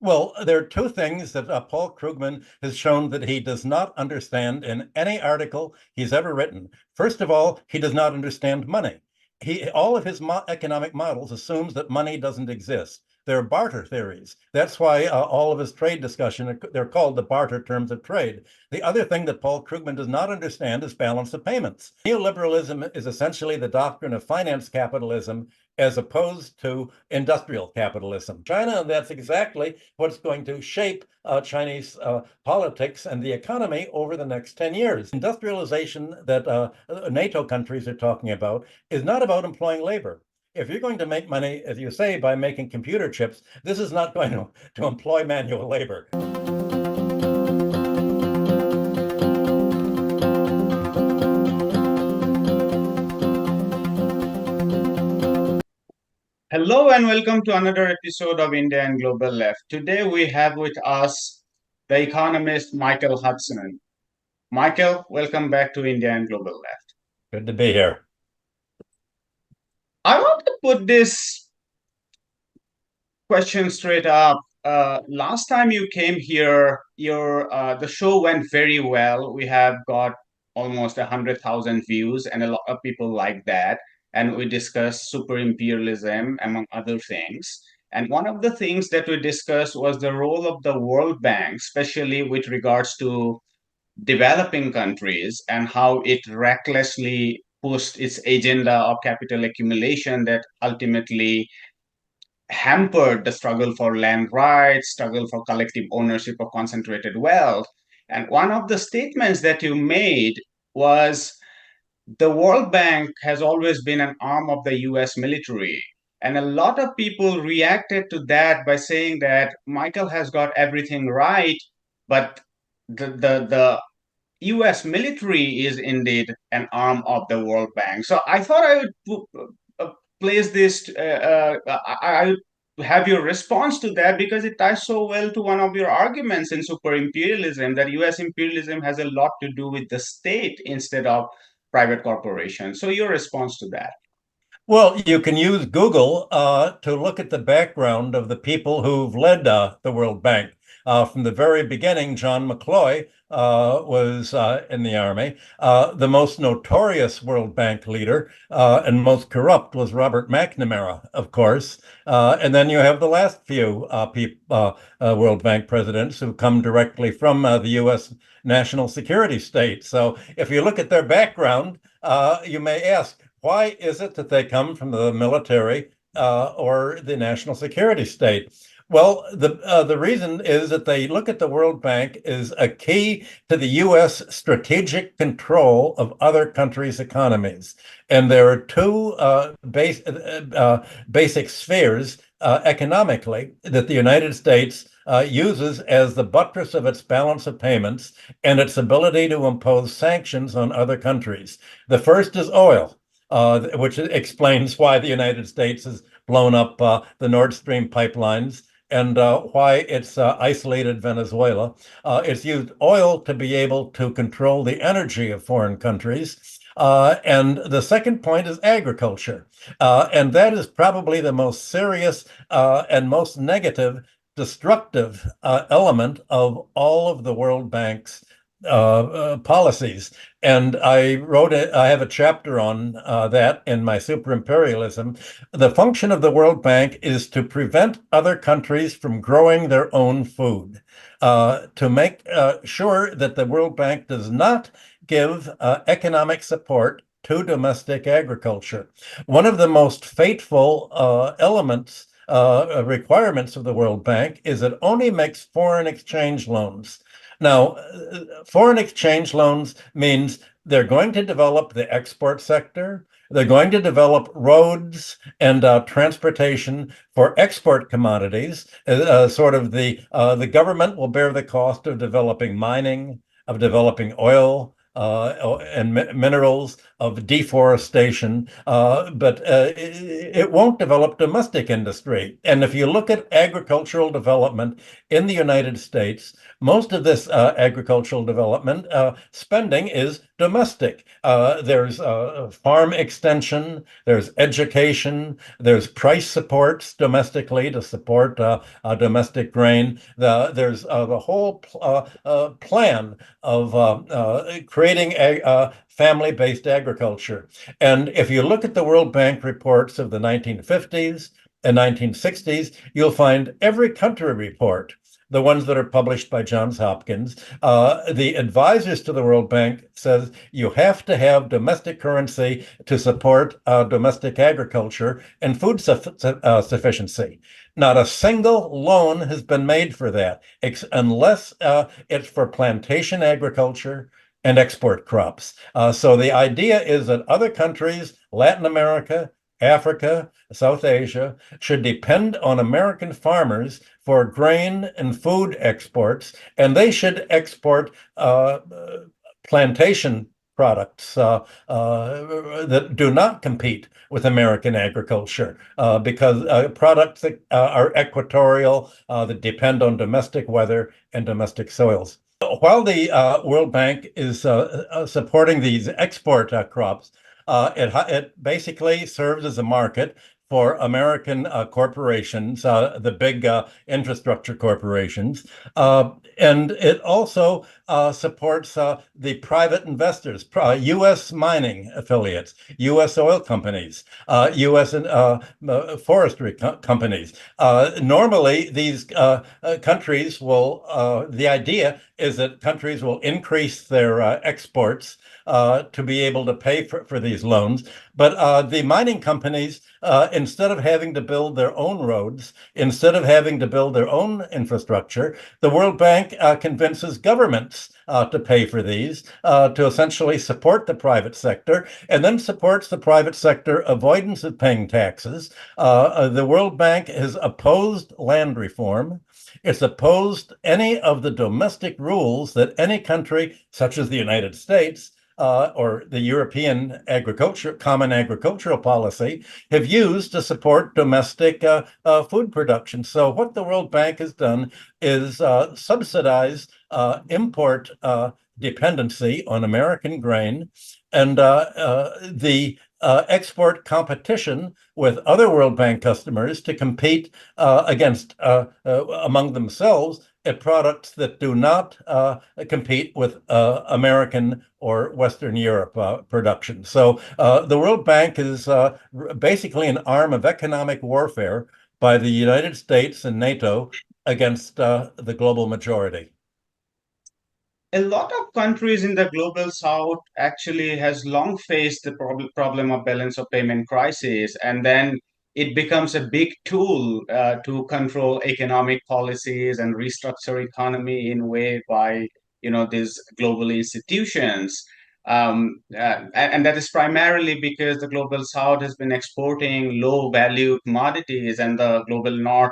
Well, there are two things that Paul Krugman has shown that he does not understand in any article he's ever written. First of all, he does not understand money. All of his economic models assumes that money doesn't exist. They're barter theories. That's why all of his trade discussion, they're called the barter terms of trade. The other thing that Paul Krugman does not understand is balance of payments. Neoliberalism is essentially the doctrine of finance capitalism as opposed to industrial capitalism. China, that's exactly what's going to shape Chinese politics and the economy over the next 10 years. Industrialization that NATO countries are talking about is not about employing labor. If you're going to make money, as you say, by making computer chips, this is not going to employ manual labor. Hello and welcome to another episode of India and Global Left. Today we have with us the economist Michael Hudson. Michael, welcome back to India and Global Left. Good to be here. I want to put this question straight up. Last time you came here, the show went very well. We have got almost 100,000 views, and a lot of people like that. And we discussed super imperialism, among other things. And one of the things that we discussed was the role of the World Bank, especially with regards to developing countries and how it recklessly pushed its agenda of capital accumulation that ultimately hampered the struggle for land rights, struggle for collective ownership of concentrated wealth. And one of the statements that you made was the World Bank has always been an arm of the US military. And a lot of people reacted to that by saying that Michael has got everything right, but the US military is indeed an arm of the World Bank. So I thought I would place this, I would have your response to that because it ties so well to one of your arguments in super imperialism that US imperialism has a lot to do with the state instead of private corporations. So your response to that? Well, you can use Google to look at the background of the people who've led the World Bank. From the very beginning, John McCloy was in the army. The most notorious World Bank leader and most corrupt was Robert McNamara, of course. And then you have the last few World Bank presidents who come directly from the U.S. national security state. So if you look at their background, you may ask, why is it that they come from the military or the national security state? Well, the reason is that they look at the World Bank as a key to the U.S. strategic control of other countries' economies. And there are two basic spheres economically that the United States uses as the buttress of its balance of payments and its ability to impose sanctions on other countries. The first is oil. Which explains why the United States has blown up the Nord Stream pipelines and why it's isolated Venezuela. It's used oil to be able to control the energy of foreign countries. And the second point is agriculture. And that is probably the most serious and most negative, destructive element of all of the World Bank's policies. And I have a chapter on that in my Super Imperialism. The function of the World Bank is to prevent other countries from growing their own food, to make sure that the World Bank does not give economic support to domestic agriculture. One of the most fateful requirements of the World Bank is it only makes foreign exchange loans. Now, foreign exchange loans means they're going to develop the export sector. They're going to develop roads and transportation for export commodities. The government will bear the cost of developing mining, of developing oil, and minerals, of deforestation, but it won't develop domestic industry. And if you look at agricultural development in the United States, most of this agricultural development spending is domestic. There's farm extension, there's education, there's price supports domestically to support domestic grain. There's the whole plan of creating a family-based agriculture. And if you look at the World Bank reports of the 1950s and 1960s, you'll find every country report, the ones that are published by Johns Hopkins, the advisors to the World Bank says you have to have domestic currency to support domestic agriculture and food sufficiency. Not a single loan has been made for that, unless it's for plantation agriculture and export crops. So the idea is that other countries, Latin America, Africa, South Asia, should depend on American farmers for grain and food exports, and they should export plantation products that do not compete with American agriculture because products that are equatorial, that depend on domestic weather and domestic soils. While the World Bank is supporting these export crops, it basically serves as a market for American corporations, the big infrastructure corporations. And it also supports the private investors, U.S. mining affiliates, U.S. oil companies, U.S. Forestry companies. Normally, these countries will, the idea is that countries will increase their exports to be able to pay for these loans. But the mining companies, instead of having to build their own roads, instead of having to build their own infrastructure, the World Bank convinces governments to pay for these, to essentially support the private sector, and then supports the private sector avoidance of paying taxes. The World Bank has opposed land reform. It's opposed any of the domestic rules that any country, such as the United States, or the European common agricultural policy, have used to support domestic food production. So what the World Bank has done is subsidize import dependency on American grain, and the export competition with other World Bank customers to compete against among themselves at products that do not compete with American or Western Europe production. So the World Bank is basically an arm of economic warfare by the United States and NATO against the global majority. A lot of countries in the global south actually has long faced the problem of balance of payment crisis, and then it becomes a big tool to control economic policies and restructure economy in way by these global institutions. And that is primarily because the global south has been exporting low value commodities, and the global north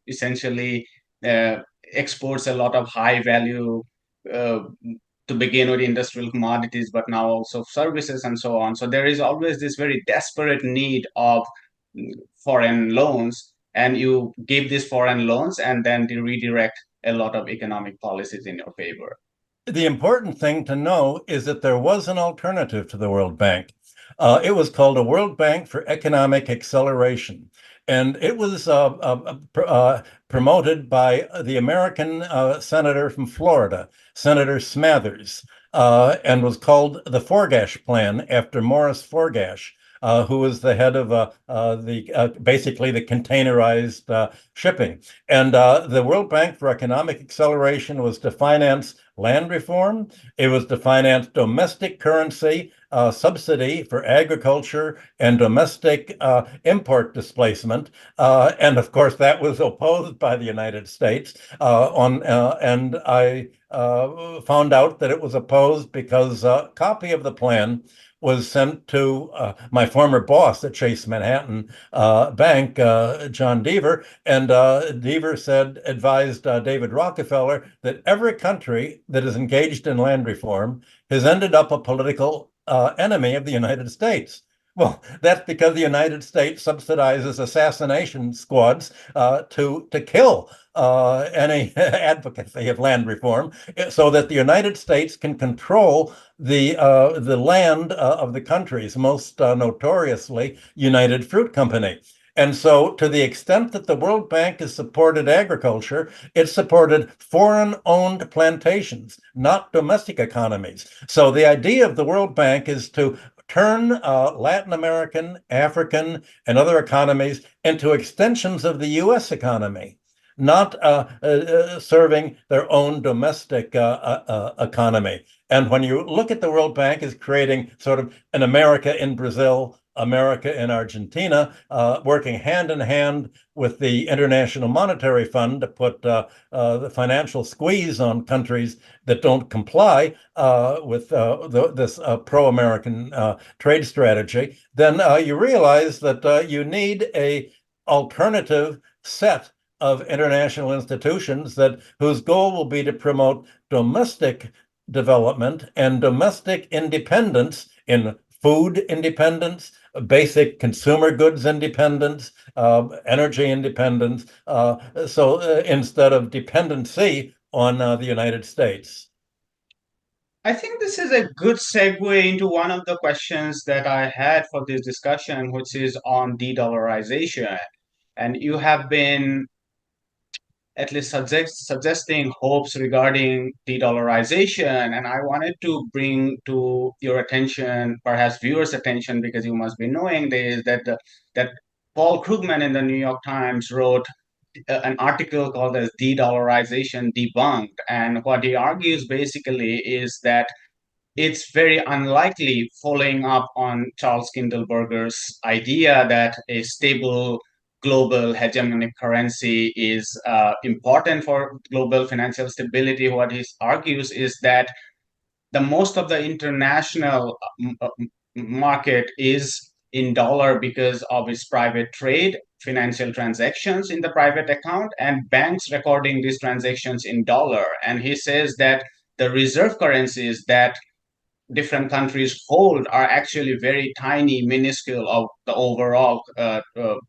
essentially uh, exports a lot of high value, uh, to begin with, industrial commodities, but now also services and so on. So there is always this very desperate need of foreign loans, and you give these foreign loans and then they redirect a lot of economic policies in your favor. The important thing to know is that there was an alternative to the World Bank. It was called a World Bank for Economic Acceleration. And it was promoted by the American senator from Florida, Senator Smathers, and was called the Forgash Plan after Morris Forgash, who was the head of basically the containerized shipping. And the World Bank for Economic Acceleration was to finance land reform. It was to finance domestic currency subsidy for agriculture and domestic import displacement. And of course, that was opposed by the United States. And I found out that it was opposed because a copy of the plan was sent to my former boss at Chase Manhattan Bank, John Deaver, and Deaver advised David Rockefeller that every country that is engaged in land reform has ended up a political enemy of the United States. Well, that's because the United States subsidizes assassination squads to kill any advocacy of land reform, so that the United States can control the land of the countries, most notoriously United Fruit Company. And so, to the extent that the World Bank has supported agriculture, it's supported foreign-owned plantations, not domestic economies. So, the idea of the World Bank is to turn Latin American, African, and other economies into extensions of the US economy, not serving their own domestic economy. And when you look at the World Bank as creating sort of an America in Brazil, America in Argentina, working hand in hand with the International Monetary Fund to put the financial squeeze on countries that don't comply with this pro-American trade strategy, then you realize that you need a alternative set of international institutions that whose goal will be to promote domestic development and domestic independence in food independence, basic consumer goods independence, energy independence, instead of dependency on the United States. I think this is a good segue into one of the questions that I had for this discussion, which is on de-dollarization. And you have been at least suggesting hopes regarding de-dollarization. And I wanted to bring to your attention, perhaps viewers' attention, because you must be knowing this, that Paul Krugman in the New York Times wrote an article called as De-dollarization Debunked. And what he argues basically is that it's very unlikely, following up on Charles Kindleberger's idea that a stable global hegemonic currency is important for global financial stability. What he argues is that the most of the international market is in dollar because of its private trade, financial transactions in the private account, and banks recording these transactions in dollar. And he says that the reserve currencies that different countries hold are actually very tiny, minuscule of the overall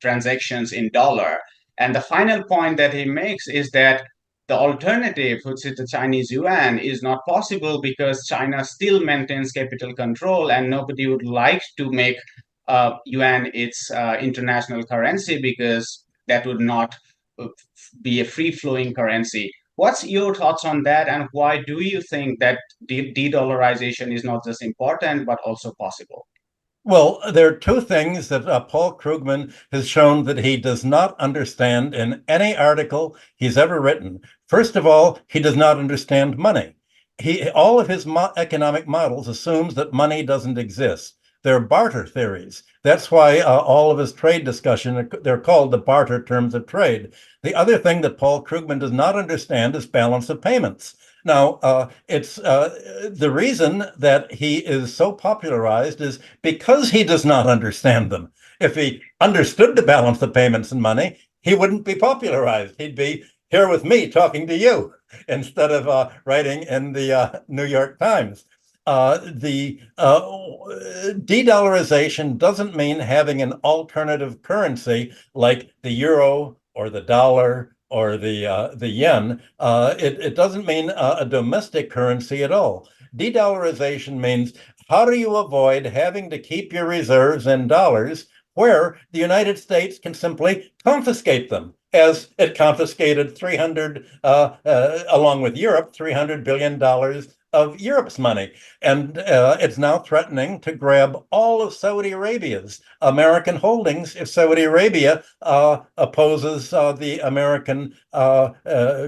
transactions in dollar. And the final point that he makes is that the alternative, which is the Chinese yuan, is not possible because China still maintains capital control, and nobody would like to make yuan its international currency because that would not be a free flowing currency. What's your thoughts on that, and why do you think that de-dollarization is not just important but also possible? Well, there are two things that Paul Krugman has shown that he does not understand in any article he's ever written. First of all, he does not understand money. All of his economic models assumes that money doesn't exist. They're barter theories. That's why all of his trade discussion, they're called the barter terms of trade. The other thing that Paul Krugman does not understand is balance of payments. Now, it's the reason that he is so popularized is because he does not understand them. If he understood the balance of payments and money, he wouldn't be popularized. He'd be here with me talking to you instead of writing in the New York Times. The de-dollarization doesn't mean having an alternative currency like the euro or the dollar or the yen. It doesn't mean a domestic currency at all. De-dollarization means how do you avoid having to keep your reserves in dollars where the United States can simply confiscate them, as it confiscated 300, along with Europe, $300 billion of Europe's money. And it's now threatening to grab all of Saudi Arabia's American holdings if Saudi Arabia opposes the American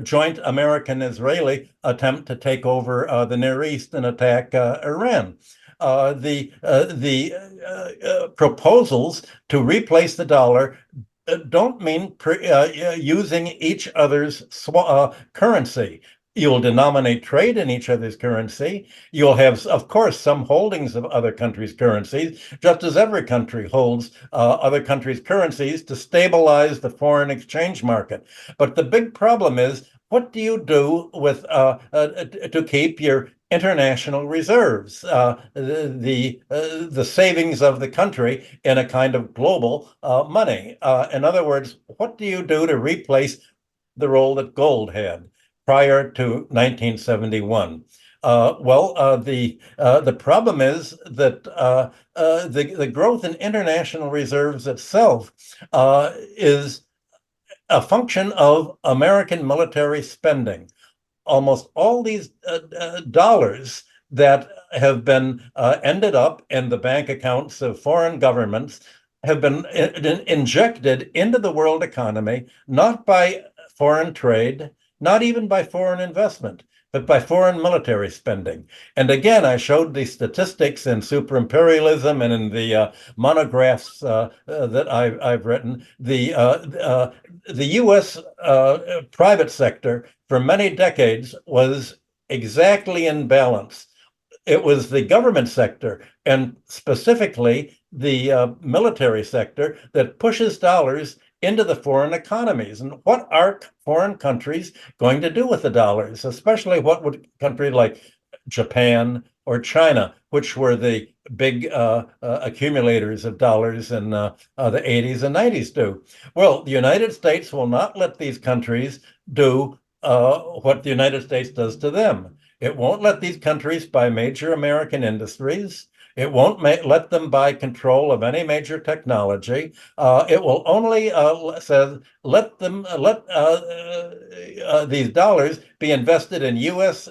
joint American-Israeli attempt to take over the Near East and attack Iran. The proposals to replace the dollar don't mean using each other's currency. You'll denominate trade in each other's currency. You'll have, of course, some holdings of other countries' currencies, just as every country holds other countries' currencies to stabilize the foreign exchange market. But the big problem is, what do you do with to keep your international reserves, the savings of the country in a kind of global money. In other words, what do you do to replace the role that gold had prior to 1971? The problem is that the growth in international reserves itself is a function of American military spending. Almost all these dollars that have been ended up in the bank accounts of foreign governments have been injected into the world economy, not by foreign trade, not even by foreign investment, but by foreign military spending. And again, I showed the statistics in Super Imperialism and in the monographs that I've written. The U.S. Private sector for many decades was exactly in balance. It was the government sector, and specifically the military sector, that pushes dollars into the foreign economies. And what are foreign countries going to do with the dollars? Especially what would a country like Japan or China, which were the big accumulators of dollars in the 80s and 90s, do? Well, the United States will not let these countries do what the United States does to them. It won't let these countries buy major American industries. It won't let them buy control of any major technology. It will only let these dollars be invested in U.S.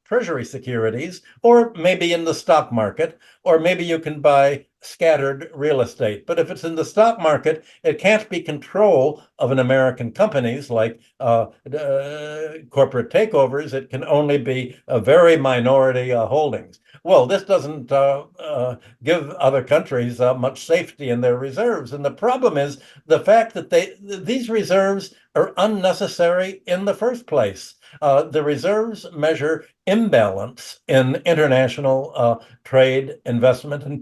Treasury securities, or maybe in the stock market, or maybe you can buy scattered real estate. But if it's in the stock market, it can't be control of an American companies like corporate takeovers. It can only be a very minority holdings. Well, this doesn't give other countries much safety in their reserves. And the problem is the fact that these reserves are unnecessary in the first place. The reserves measure imbalance in international trade, investment, and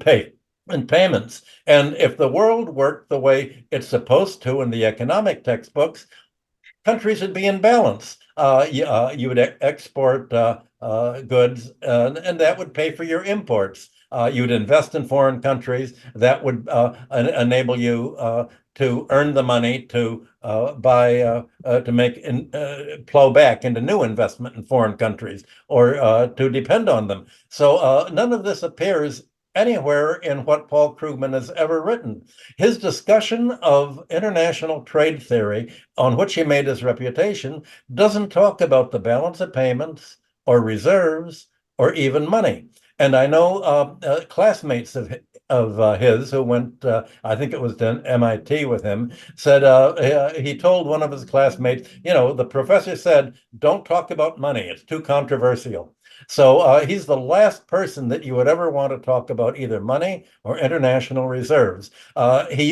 payments. And if the world worked the way it's supposed to in the economic textbooks, countries would be in balance. You would export goods, and that would pay for your imports. You would invest in foreign countries. That would enable you to earn the money to plow back into new investment in foreign countries, or to depend on them. So none of this appears anywhere in what Paul Krugman has ever written. His discussion of international trade theory, on which he made his reputation, doesn't talk about the balance of payments or reserves or even money. And I know classmates of his who went, I think it was to MIT with him, said he told one of his classmates, the professor said, don't talk about money. It's too controversial. So he's the last person that you would ever want to talk about either money or international reserves. He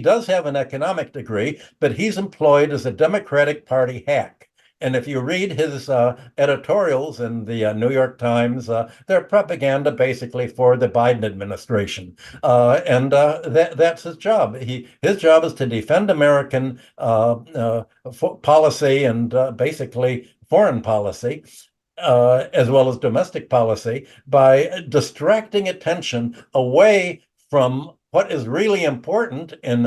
does have an economic degree, but he's employed as a Democratic Party hack. And if you read his editorials in the New York Times, they're propaganda basically for the Biden administration. And that's his job. His job is to defend American policy and basically foreign policy, as well as domestic policy, by distracting attention away from what is really important in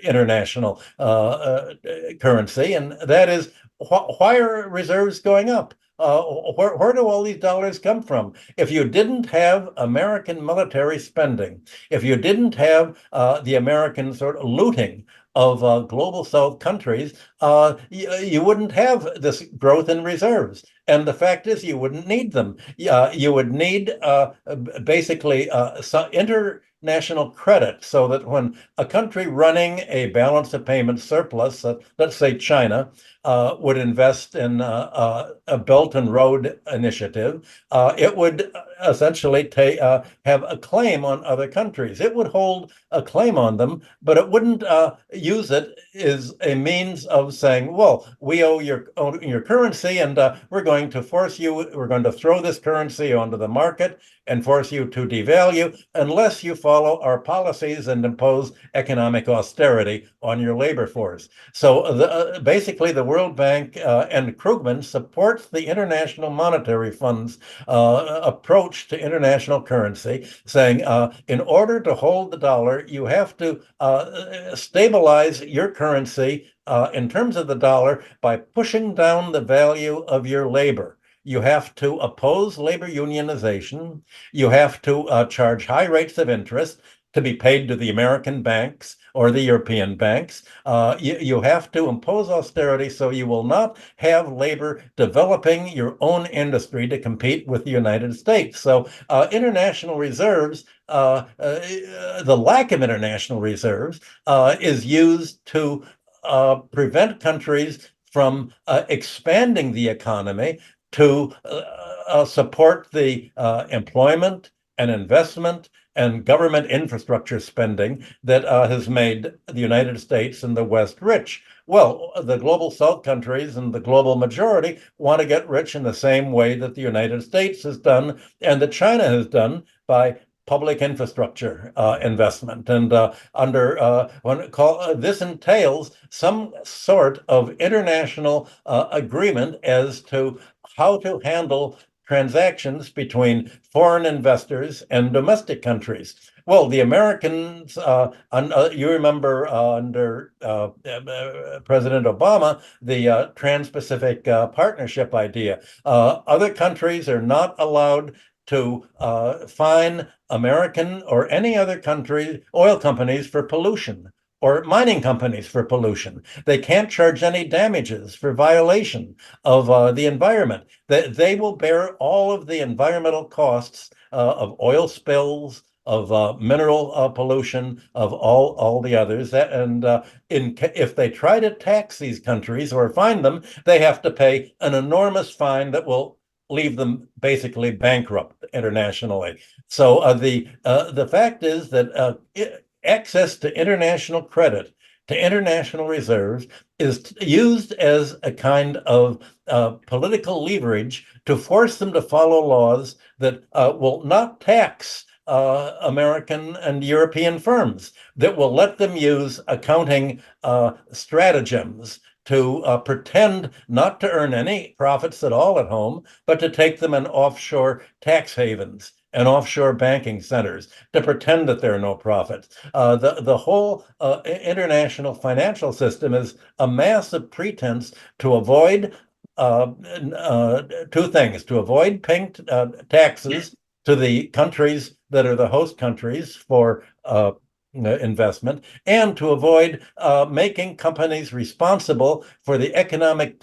international currency, and that is why are reserves going up? Where do all these dollars come from? If you didn't have American military spending, if you didn't have the American sort of looting of global South countries, you wouldn't have this growth in reserves. And the fact is, you wouldn't need them. You would need basically some international credit, so that when a country running a balance of payments surplus, let's say China, would invest in a Belt and Road initiative, it would essentially have a claim on other countries. It would hold a claim on them, but it wouldn't use it as a means of saying, well, we owe your currency, and we're going to throw this currency onto the market and force you to devalue unless you follow our policies and impose economic austerity on your labor force. So basically, the World Bank and Krugman supports the International Monetary Fund's approach to international currency, saying in order to hold the dollar, you have to stabilize your currency in terms of the dollar by pushing down the value of your labor. You have to oppose labor unionization. You have to charge high rates of interest to be paid to the American banks or the European banks. You have to impose austerity so you will not have labor developing your own industry to compete with the United States. So international reserves, the lack of international reserves is used to prevent countries from expanding the economy to support the employment and investment and government infrastructure spending that has made the United States and the West rich. Well, the global South countries and the global majority want to get rich in the same way that the United States has done and that China has done by public infrastructure investment. And this entails some sort of international agreement as to how to handle transactions between foreign investors and domestic countries. Well, the Americans, you remember under President Obama, the Trans-Pacific Partnership idea. Other countries are not allowed to fine American or any other country oil companies for pollution or mining companies for pollution. They can't charge any damages for violation of the environment. They will bear all of the environmental costs of oil spills, of mineral pollution, of all the others. If they try to tax these countries or fine them, they have to pay an enormous fine that will leave them basically bankrupt internationally. So the fact is that access to international credit, to international reserves, is used as a kind of political leverage to force them to follow laws that will not tax American and European firms, that will let them use accounting stratagems to pretend not to earn any profits at all at home, but to take them in offshore tax havens and offshore banking centers to pretend that there are no profits. The whole international financial system is a massive pretense to avoid two things: to avoid paying taxes to the countries that are the host countries for investment, and to avoid making companies responsible for the economic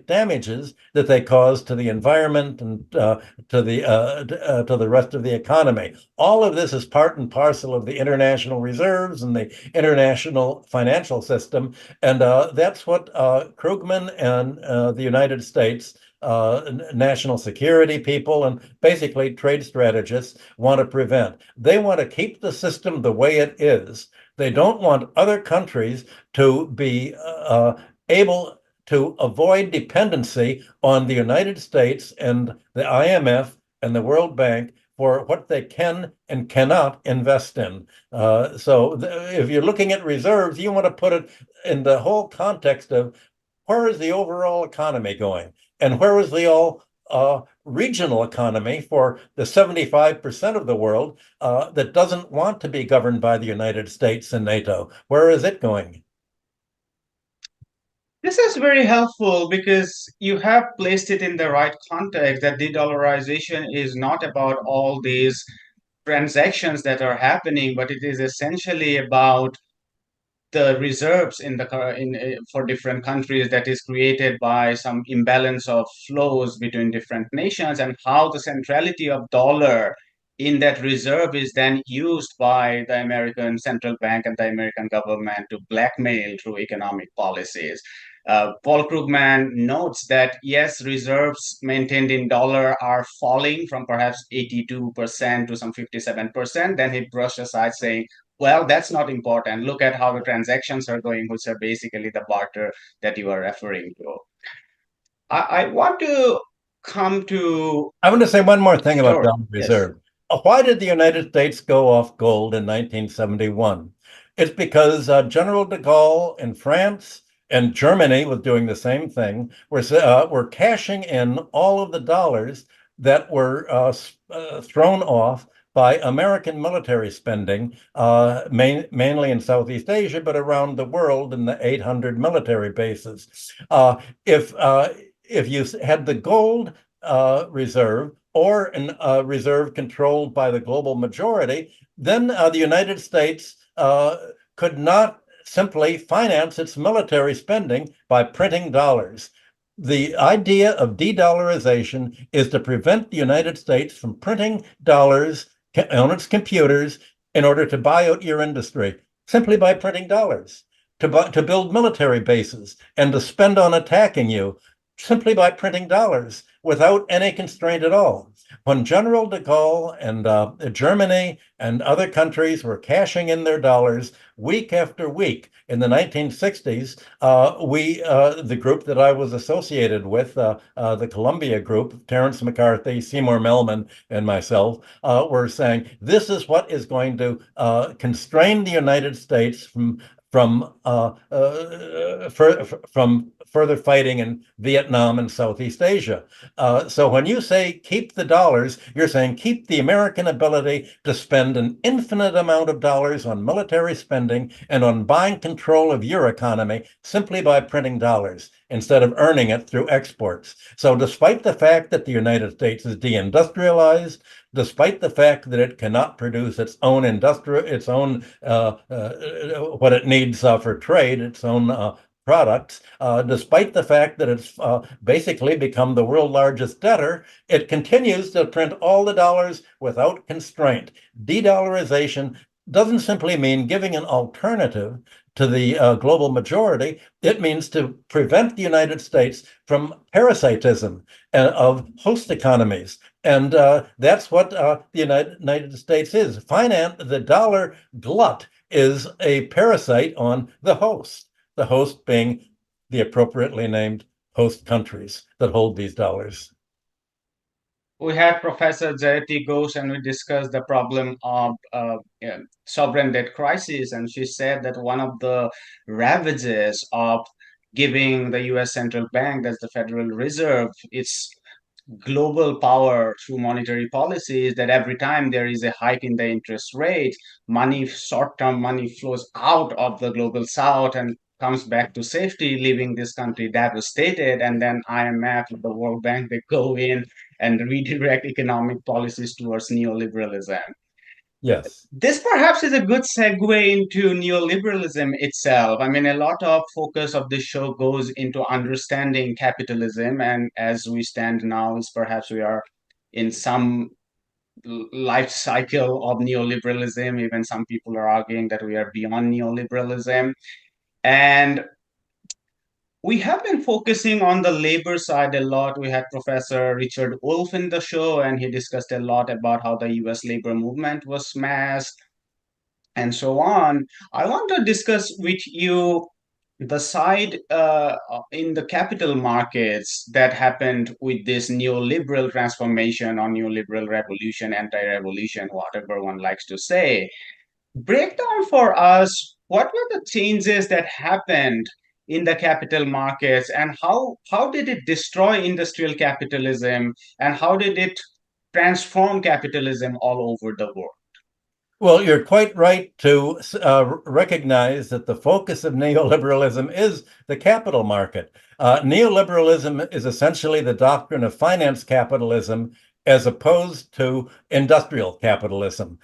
damages that they cause to the environment and to the rest of the economy. All of this is part and parcel of the international reserves and the international financial system, and that's what Krugman and the United States national security people and basically trade strategists want to prevent. They want to keep the system the way it is. They don't want other countries to be able to avoid dependency on the United States and the IMF and the World Bank for what they can and cannot invest in. So if you're looking at reserves, you want to put it in the whole context of where is the overall economy going? And where is the all regional economy for the 75% of the world that doesn't want to be governed by the United States and NATO? Where is it going? This is very helpful because you have placed it in the right context that de-dollarization is not about all these transactions that are happening, but it is essentially about the reserves in for different countries that is created by some imbalance of flows between different nations, and how the centrality of dollar in that reserve is then used by the American central bank and the American government to blackmail through economic policies. Paul Krugman notes that yes, reserves maintained in dollar are falling from perhaps 82% to some 57%. Then he brushed aside saying, well, that's not important. Look at how the transactions are going, which are basically the barter that you are referring to. I want to come to. I want to say one more thing about Sure. dollar Yes. reserve. Why did the United States go off gold in 1971? It's because General de Gaulle in France and Germany was doing the same thing. We're cashing in all of the dollars that were thrown off by American military spending, mainly in Southeast Asia, but around the world in the 800 military bases. If you had the gold reserve or a reserve controlled by the global majority, then the United States could not simply finance its military spending by printing dollars. The idea of de-dollarization is to prevent the United States from printing dollars on its computers in order to buy out your industry, simply by printing dollars, to build military bases and to spend on attacking you, simply by printing dollars without any constraint at all. When General de Gaulle and Germany and other countries were cashing in their dollars week after week in the 1960s, the group that I was associated with, the Columbia Group, Terence McCarthy, Seymour Melman, and myself, were saying this is what is going to constrain the United States from further fighting in Vietnam and Southeast Asia. So when you say keep the dollars, you're saying keep the American ability to spend an infinite amount of dollars on military spending and on buying control of your economy simply by printing dollars instead of earning it through exports. So despite the fact that the United States is deindustrialized, despite the fact that it cannot produce its own what it needs for trade, its own products, despite the fact that it's basically become the world's largest debtor, it continues to print all the dollars without constraint. De-dollarization doesn't simply mean giving an alternative to the global majority. It means to prevent the United States from parasitism of host economies. And that's what the United States is. The dollar glut is a parasite on the host being the appropriately named host countries that hold these dollars. We had Professor Jayati Ghosh and we discussed the problem of sovereign debt crisis. And she said that one of the ravages of giving the US central bank, that's the Federal Reserve, its global power through monetary policy is that every time there is a hike in the interest rate, short-term money flows out of the global south and comes back to safety, leaving this country devastated. And then IMF, the World Bank, they go in and redirect economic policies towards neoliberalism. Yes. This perhaps is a good segue into neoliberalism itself. I mean, a lot of focus of this show goes into understanding capitalism, and as we stand now, is perhaps we are in some life cycle of neoliberalism. Even some people are arguing that we are beyond neoliberalism. And we have been focusing on the labor side a lot. We had Professor Richard Wolff in the show, and he discussed a lot about how the US labor movement was smashed and so on. I want to discuss with you the side in the capital markets that happened with this neoliberal transformation or neoliberal revolution, anti-revolution, whatever one likes to say. Break down for us what were the changes that happened in the capital markets and how did it destroy industrial capitalism and how did it transform capitalism all over the world? Well, you're quite right to recognize that the focus of neoliberalism is the capital market. Neoliberalism is essentially the doctrine of finance capitalism as opposed to industrial capitalism.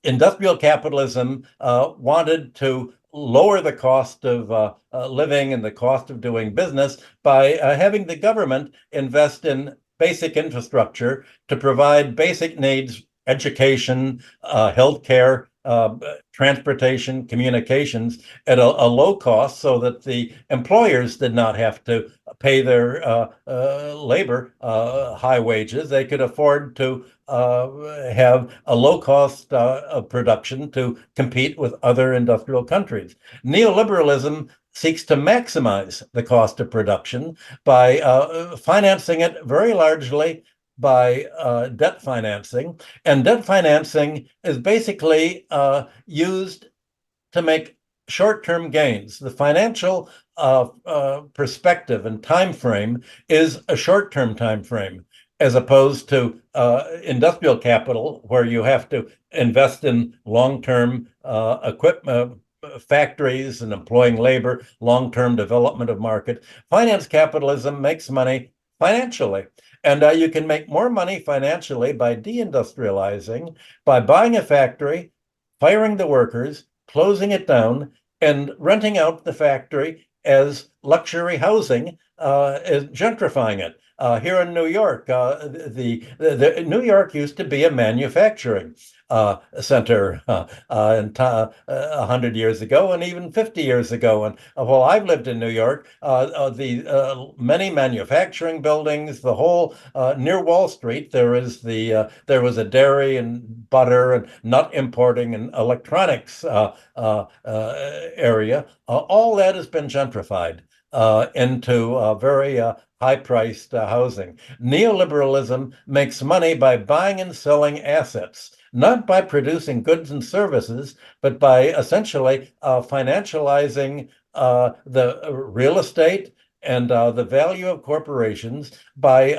Industrial capitalism wanted to lower the cost of living and the cost of doing business by having the government invest in basic infrastructure to provide basic needs, education, healthcare, transportation, communications at a low cost so that the employers did not have to pay their labor high wages. They could afford to have a low cost of production to compete with other industrial countries. Neoliberalism seeks to maximize the cost of production by financing it very largely by debt financing. And debt financing is basically used to make short-term gains. The financial perspective and time frame is a short-term time frame, as opposed to industrial capital, where you have to invest in long-term equipment, factories and employing labor, long-term development of market. Finance capitalism makes money financially. And you can make more money financially by deindustrializing, by buying a factory, firing the workers, closing it down, and renting out the factory as luxury housing, gentrifying it. Here in New York, New York used to be a manufacturing center 100 years ago, and even 50 years ago. And while I've lived in New York, the many manufacturing buildings, the whole near Wall Street, there was a dairy and butter and nut importing and electronics area. All that has been gentrified into very high-priced housing. Neoliberalism makes money by buying and selling assets, not by producing goods and services, but by essentially financializing the real estate and the value of corporations by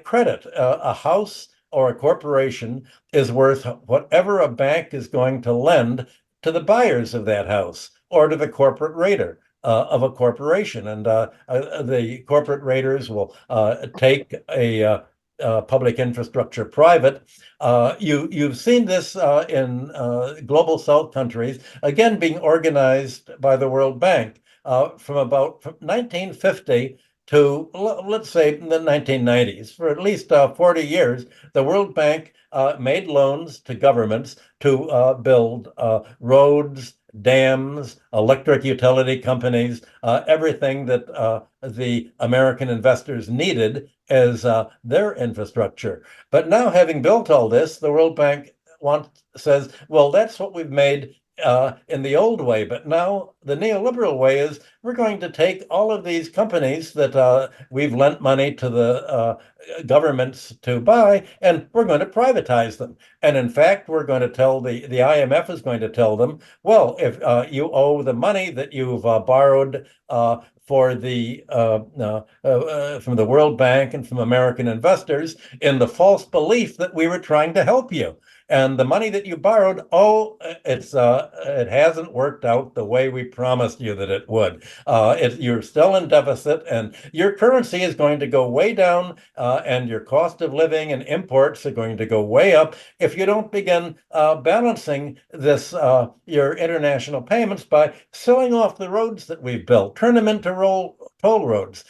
credit. A house or a corporation is worth whatever a bank is going to lend to the buyers of that house or to the corporate raider of a corporation. And the corporate raiders will take a public infrastructure private. You've seen this in global South countries, again, being organized by the World Bank from about 1950 to, let's say, the 1990s. For at least 40 years, the World Bank made loans to governments to build roads, dams, electric utility companies, everything that the American investors needed as their infrastructure. But now, having built all this, the World Bank says, well, that's what we've made in the old way. But now the neoliberal way is we're going to take all of these companies that we've lent money to the governments to buy, and we're going to privatize them. And in fact, we're going to tell the IMF is going to tell them, well, if you owe the money that you've borrowed for the from the World Bank and from American investors in the false belief that we were trying to help you. And the money that you borrowed, it hasn't worked out the way we promised you that it would. You're still in deficit, and your currency is going to go way down, and your cost of living and imports are going to go way up if you don't begin balancing this your international payments by selling off the roads that we've built, turn them into toll roads,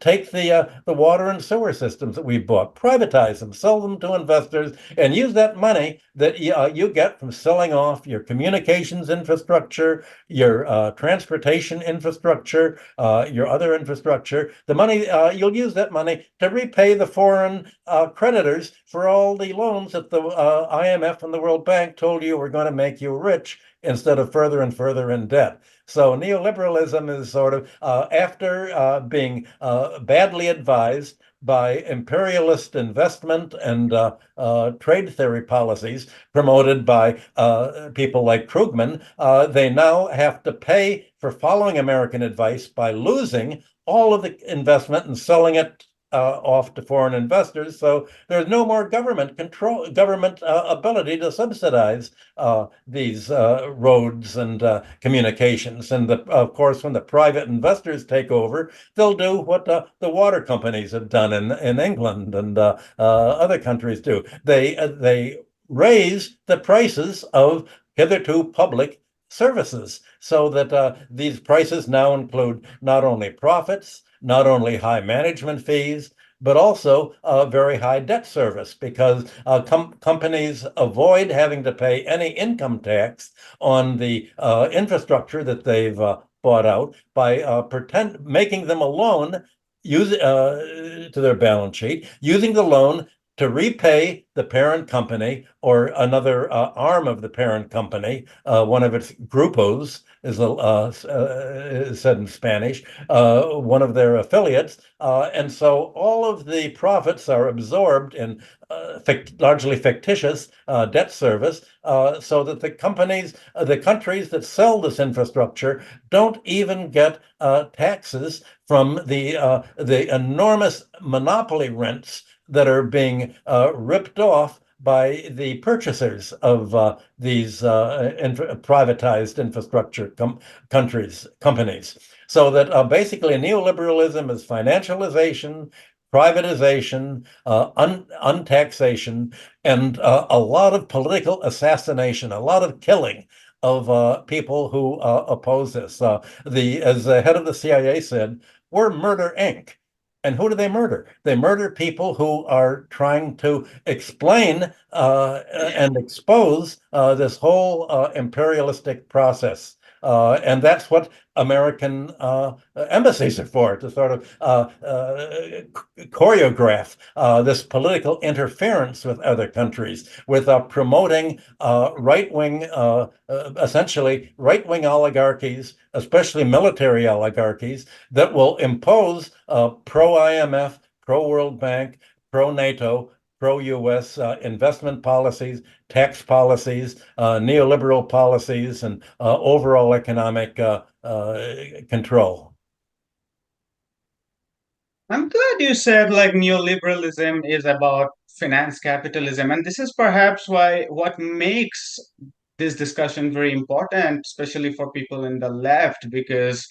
take the water and sewer systems that we bought, privatize them, sell them to investors, and use that money that you get from selling off your communications infrastructure, your transportation infrastructure, your other infrastructure. The money, you'll use that money to repay the foreign creditors for all the loans that the IMF and the World Bank told you were going to make you rich instead of further and further in debt. So neoliberalism is sort of, after being badly advised by imperialist investment and trade theory policies promoted by people like Krugman, they now have to pay for following American advice by losing all of the investment and selling it off to foreign investors. So there's no more government control, government ability to subsidize these roads and communications. And of course, when the private investors take over, they'll do what the water companies have done in England and other countries do. They raise the prices of hitherto public services so that these prices now include not only profits, not only high management fees, but also very high debt service, because companies avoid having to pay any income tax on the infrastructure that they've bought out by making them a loan to their balance sheet, using the loan to repay the parent company or another arm of the parent company, one of its grupos is said in Spanish, one of their affiliates. And so all of the profits are absorbed in largely fictitious debt service, so that the countries that sell this infrastructure don't even get taxes from the enormous monopoly rents that are being ripped off by the purchasers of these privatized infrastructure companies. So that basically neoliberalism is financialization, privatization, untaxation, and a lot of political assassination, a lot of killing of people who oppose this. As the head of the CIA said, we're Murder Inc. And who do they murder? They murder people who are trying to explain and expose this whole imperialistic process. And that's what American embassies are for, to sort of choreograph this political interference with other countries, with promoting essentially right-wing oligarchies, especially military oligarchies, that will impose pro-IMF, pro-World Bank, pro-NATO, pro-US investment policies, tax policies, neoliberal policies, and overall economic control. I'm glad you said like neoliberalism is about finance capitalism, and this is perhaps why what makes this discussion very important, especially for people in the left, because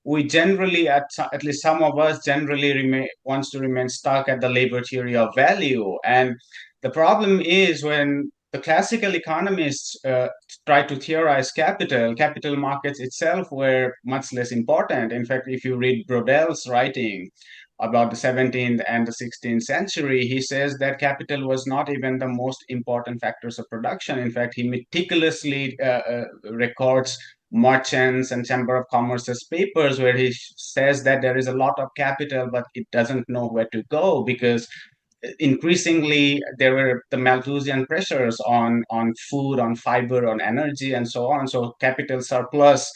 we generally, at least some of us, generally remain wants to remain stuck at the labor theory of value, and the problem is when the classical economists try to theorize capital markets itself were much less important. In fact, if you read Brodell's writing about the 17th and the 16th century, he says that capital was not even the most important factors of production. In fact, he meticulously records merchants and Chamber of Commerce's papers where he says that there is a lot of capital, but it doesn't know where to go because increasingly there were the Malthusian pressures on food, on fiber, on energy, and so on. So capital surplus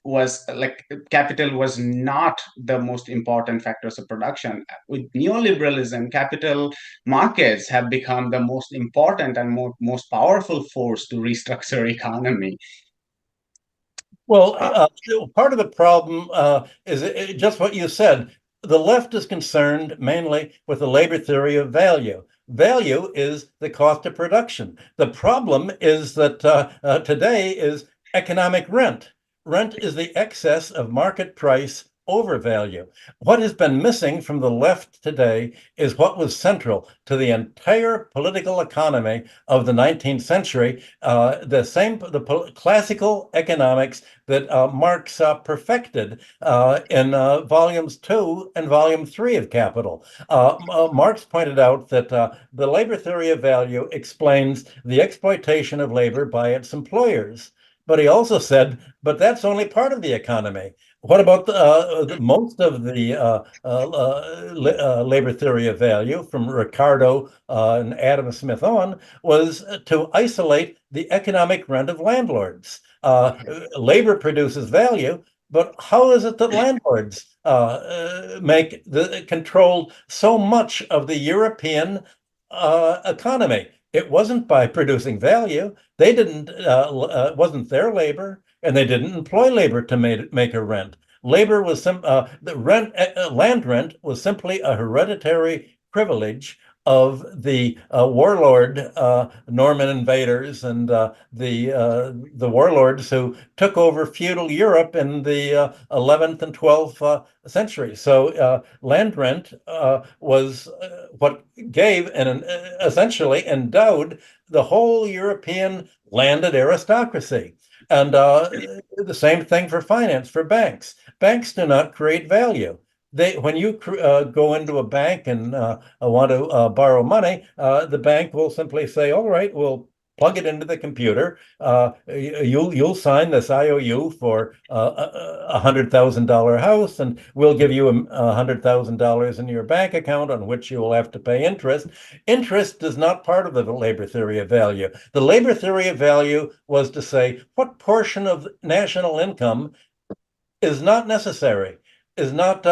was like capital was not the most important factors of production. With neoliberalism, capital markets have become the most important and most powerful force to restructure economy. Well, part of the problem is just what you said. The left is concerned mainly with the labor theory of value. Value is the cost of production. The problem is that today is economic rent. Rent is the excess of market price over value. What has been missing from the left today is what was central to the entire political economy of the 19th century, the classical economics that Marx perfected in volumes 2 and volume 3 of Capital. Marx pointed out that the labor theory of value explains the exploitation of labor by its employers. But he also said, but that's only part of the economy. What about most of the labor theory of value from Ricardo and Adam Smith on was to isolate the economic rent of landlords. Labor produces value, but how is it that landlords control so much of the European economy? It wasn't by producing value. They didn't, wasn't their labor, and they didn't employ labor to make a rent. Labor was land rent was simply a hereditary privilege of the warlord Norman invaders and the warlords who took over feudal Europe in the 11th and 12th century. So land rent was what gave and essentially endowed the whole European landed aristocracy. And the same thing for finance, for banks. Banks do not create value. When you go into a bank and want to borrow money, the bank will simply say, all right, we'll plug it into the computer. You'll sign this IOU for $100,000 house, and we'll give you $100,000 in your bank account on which you will have to pay interest. Interest is not part of the labor theory of value. The labor theory of value was to say what portion of national income is not necessary, is not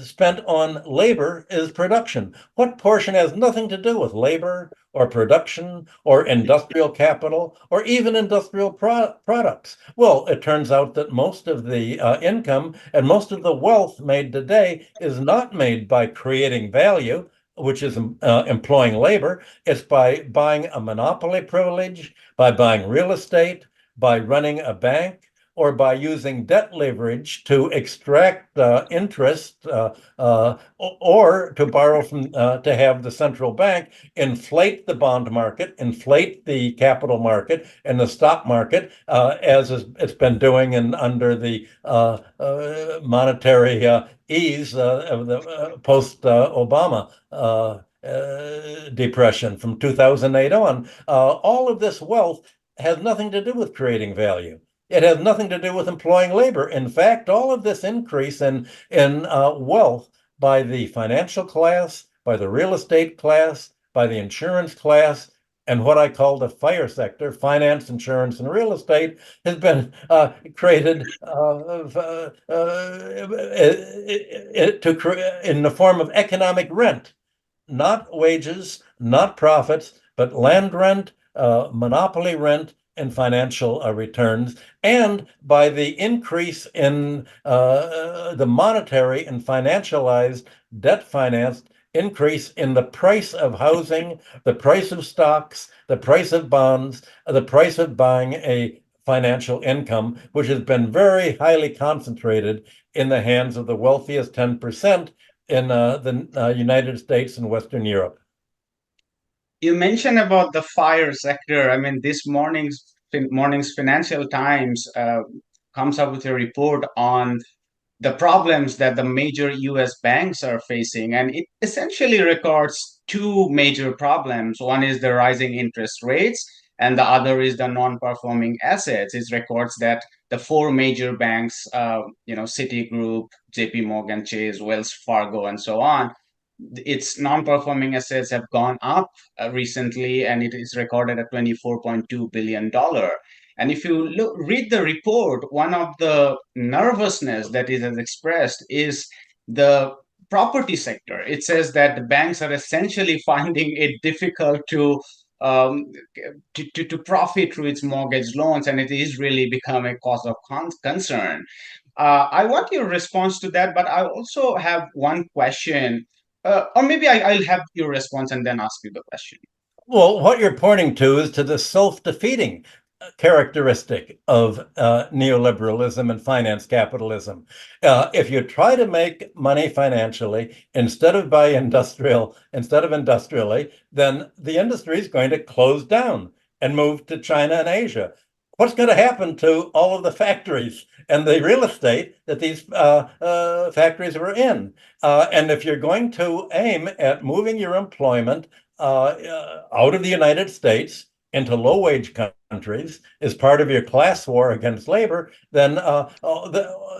spent on labor, is production. What portion has nothing to do with labor or production or industrial capital or even industrial products? Well, it turns out that most of the income and most of the wealth made today is not made by creating value, which is employing labor. It's by buying a monopoly privilege, by buying real estate, by running a bank, or by using debt leverage to extract interest, or to borrow from to have the central bank inflate the bond market, inflate the capital market and the stock market, as it's been doing under the monetary ease of the post-Obama depression from 2008 on. All of this wealth has nothing to do with creating value. It has nothing to do with employing labor. In fact, all of this increase in wealth by the financial class, by the real estate class, by the insurance class, and what I call the FIRE sector, finance, insurance, and real estate, has been created in the form of economic rent, not wages, not profits, but land rent, monopoly rent, and financial returns, and by the increase in the monetary and financialized, debt financed increase in the price of housing, the price of stocks, the price of bonds, the price of buying a financial income, which has been very highly concentrated in the hands of the wealthiest 10% in the United States and Western Europe. You mentioned about the fire sector. I mean, this morning's Financial Times comes up with a report on the problems that the major US banks are facing. And it essentially records two major problems. One is the rising interest rates, and the other is the non-performing assets. It records that the four major banks, Citigroup, JP Morgan Chase, Wells Fargo, and so on, its non-performing assets have gone up recently, and it is recorded at $24.2 billion. And if you read the report, one of the nervousness that is expressed is the property sector. It says that the banks are essentially finding it difficult um, to profit through its mortgage loans, and it is really become a cause of concern. I want your response to that, but I also have one question, or maybe I'll have your response and then ask you the question. Well, what you're pointing to is to the self-defeating characteristic of neoliberalism and finance capitalism. If you try to make money financially instead of industrially, then the industry is going to close down and move to China and Asia. What's going to happen to all of the factories and the real estate that these factories were in? And if you're going to aim at moving your employment out of the United States into low-wage countries as part of your class war against labor, then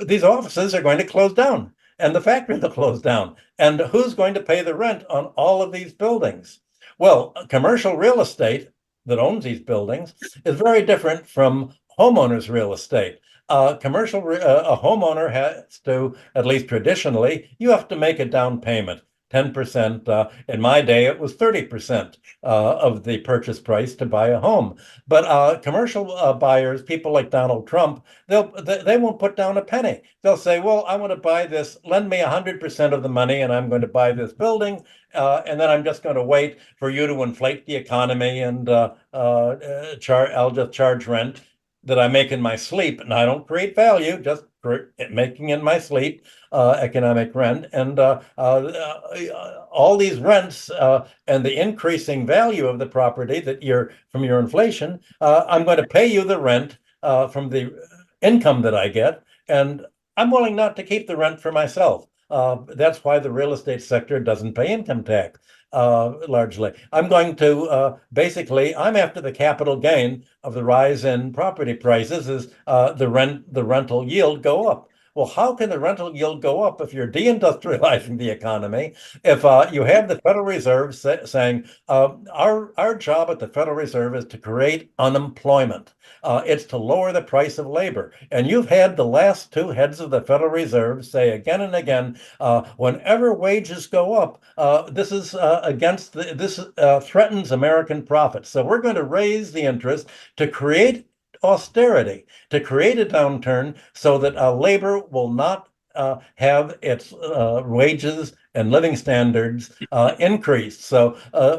these offices are going to close down and the factories will close down. And who's going to pay the rent on all of these buildings? Well, commercial real estate that owns these buildings is very different from homeowners' real estate. A homeowner has to, at least traditionally, you have to make a down payment. 10%. In my day, it was 30% of the purchase price to buy a home. But commercial buyers, people like Donald Trump, they won't put down a penny. They'll say, well, I want to buy this, lend me 100% of the money, and I'm going to buy this building. And then I'm just going to wait for you to inflate the economy, and I'll just charge rent that I make in my sleep, and I don't create value, just making in my sleep economic rent. And all these rents and the increasing value of the property that from your inflation, I'm going to pay you the rent from the income that I get, and I'm willing not to keep the rent for myself. That's why the real estate sector doesn't pay income tax. largely. I'm going to basically, I'm after the capital gain of the rise in property prices as the rental yield go up. Well, how can the rental yield go up if you're deindustrializing the economy? If you have the Federal Reserve saying our job at the Federal Reserve is to create unemployment. It's to lower the price of labor. And you've had the last two heads of the Federal Reserve say again and again, whenever wages go up, this is this threatens American profits. So we're going to raise the interest to create austerity, to create a downturn so that labor will not have its wages and living standards increased. So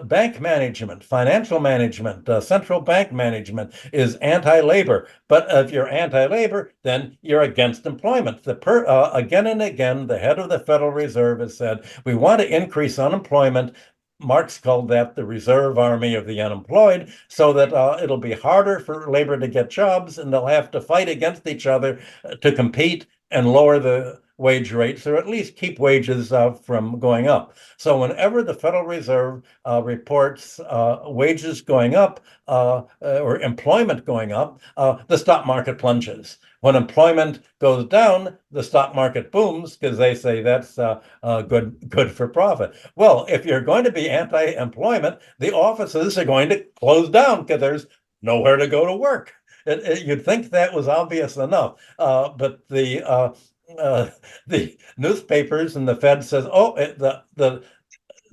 bank management, financial management, central bank management is anti-labor. But if you're anti-labor, then you're against employment. Again and again, the head of the Federal Reserve has said, we want to increase unemployment. Marx called that the reserve army of the unemployed, so that it'll be harder for labor to get jobs and they'll have to fight against each other to compete and lower the wage rates, or at least keep wages from going up. So whenever the Federal Reserve reports wages going up or employment going up, the stock market plunges. When employment goes down, the stock market booms because they say that's good for profit. Well, if you're going to be anti-employment, the offices are going to close down because there's nowhere to go to work. You'd think that was obvious enough, but the newspapers and the Fed says, "Oh,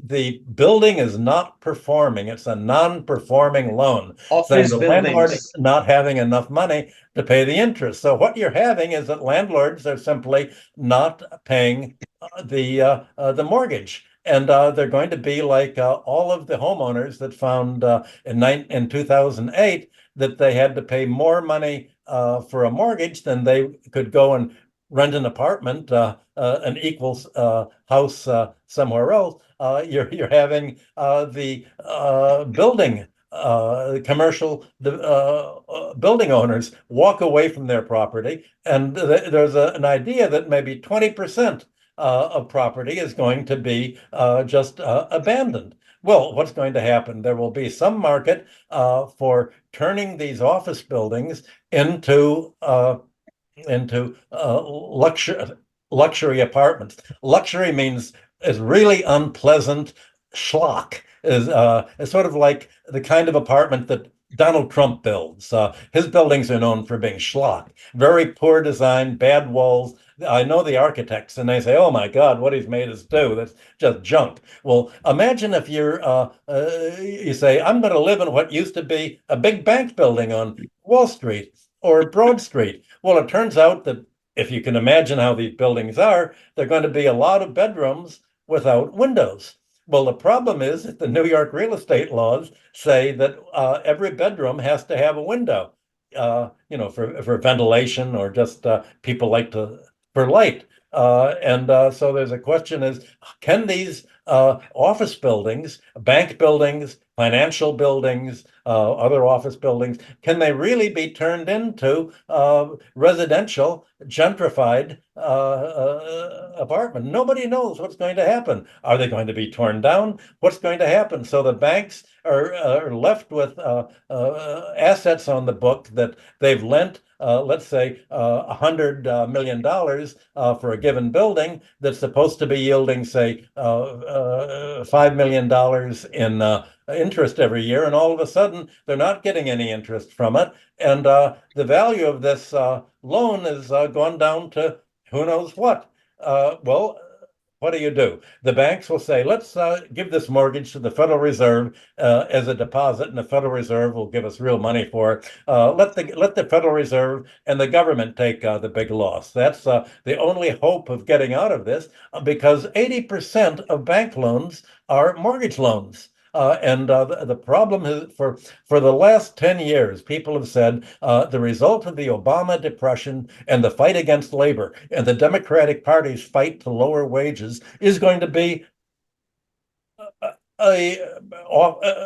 the building is not performing. It's a non-performing loan," saying Office the landlord is buildings. not having enough money to pay the interest. So what you're having is that landlords are simply not paying the mortgage. And they're going to be like all of the homeowners that found in 2008 that they had to pay more money for a mortgage than they could go and rent an apartment, an equal house somewhere else. You're having the commercial building owners walk away from their property, and there's an idea that maybe 20% of property is going to be just abandoned. Well, what's going to happen? There will be some market for turning these office buildings into luxury apartments. Luxury means is really unpleasant schlock. Is sort of like the kind of apartment that Donald Trump builds. His buildings are known for being schlock, very poor design, bad walls. I know the architects, and they say, "Oh my God, what he's made us do? That's just junk." Well, imagine if you say, "I'm going to live in what used to be a big bank building on Wall Street or Broad Street." Well, it turns out that if you can imagine how these buildings are, they're going to be a lot of bedrooms without windows. Well, the problem is that the New York real estate laws say that every bedroom has to have a window, for ventilation or just people like to for light. And so there's a question is, can these office buildings, bank buildings, financial buildings, other office buildings, can they really be turned into residential, gentrified apartment? Nobody knows what's going to happen. Are they going to be torn down? What's going to happen? So the banks are left with assets on the book that they've lent, let's say, $100 million for a given building that's supposed to be yielding, say, $5 million in interest every year, and all of a sudden they're not getting any interest from it, and the value of this loan has gone down to who knows what. Well, what do? The banks will say, let's give this mortgage to the Federal Reserve as a deposit, and the Federal Reserve will give us real money for it. Let the Federal Reserve and the government take the big loss. That's the only hope of getting out of this, because 80% of bank loans are mortgage loans. And the problem is for the last 10 years, people have said the result of the Obama depression and the fight against labor and the Democratic Party's fight to lower wages is going to be a,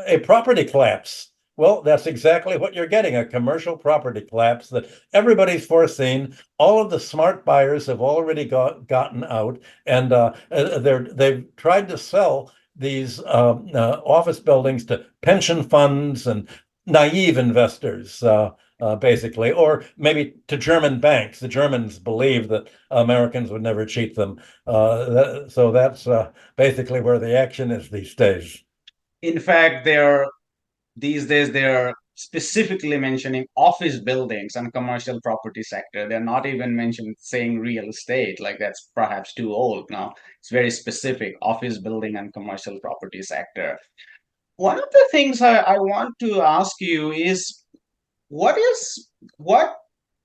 a property collapse. Well, that's exactly what you're getting, a commercial property collapse that everybody's foreseen. All of the smart buyers have already gotten out, and they've tried to sell these office buildings to pension funds and naive investors, basically, or maybe to German banks. The Germans believe that Americans would never cheat them. So that's basically where the action is these days. In fact, these days they're specifically mentioning office buildings and commercial property sector. They're not even mentioning saying real estate, like that's perhaps too old now. It's very specific, office building and commercial property sector. One of the things I want to ask you is what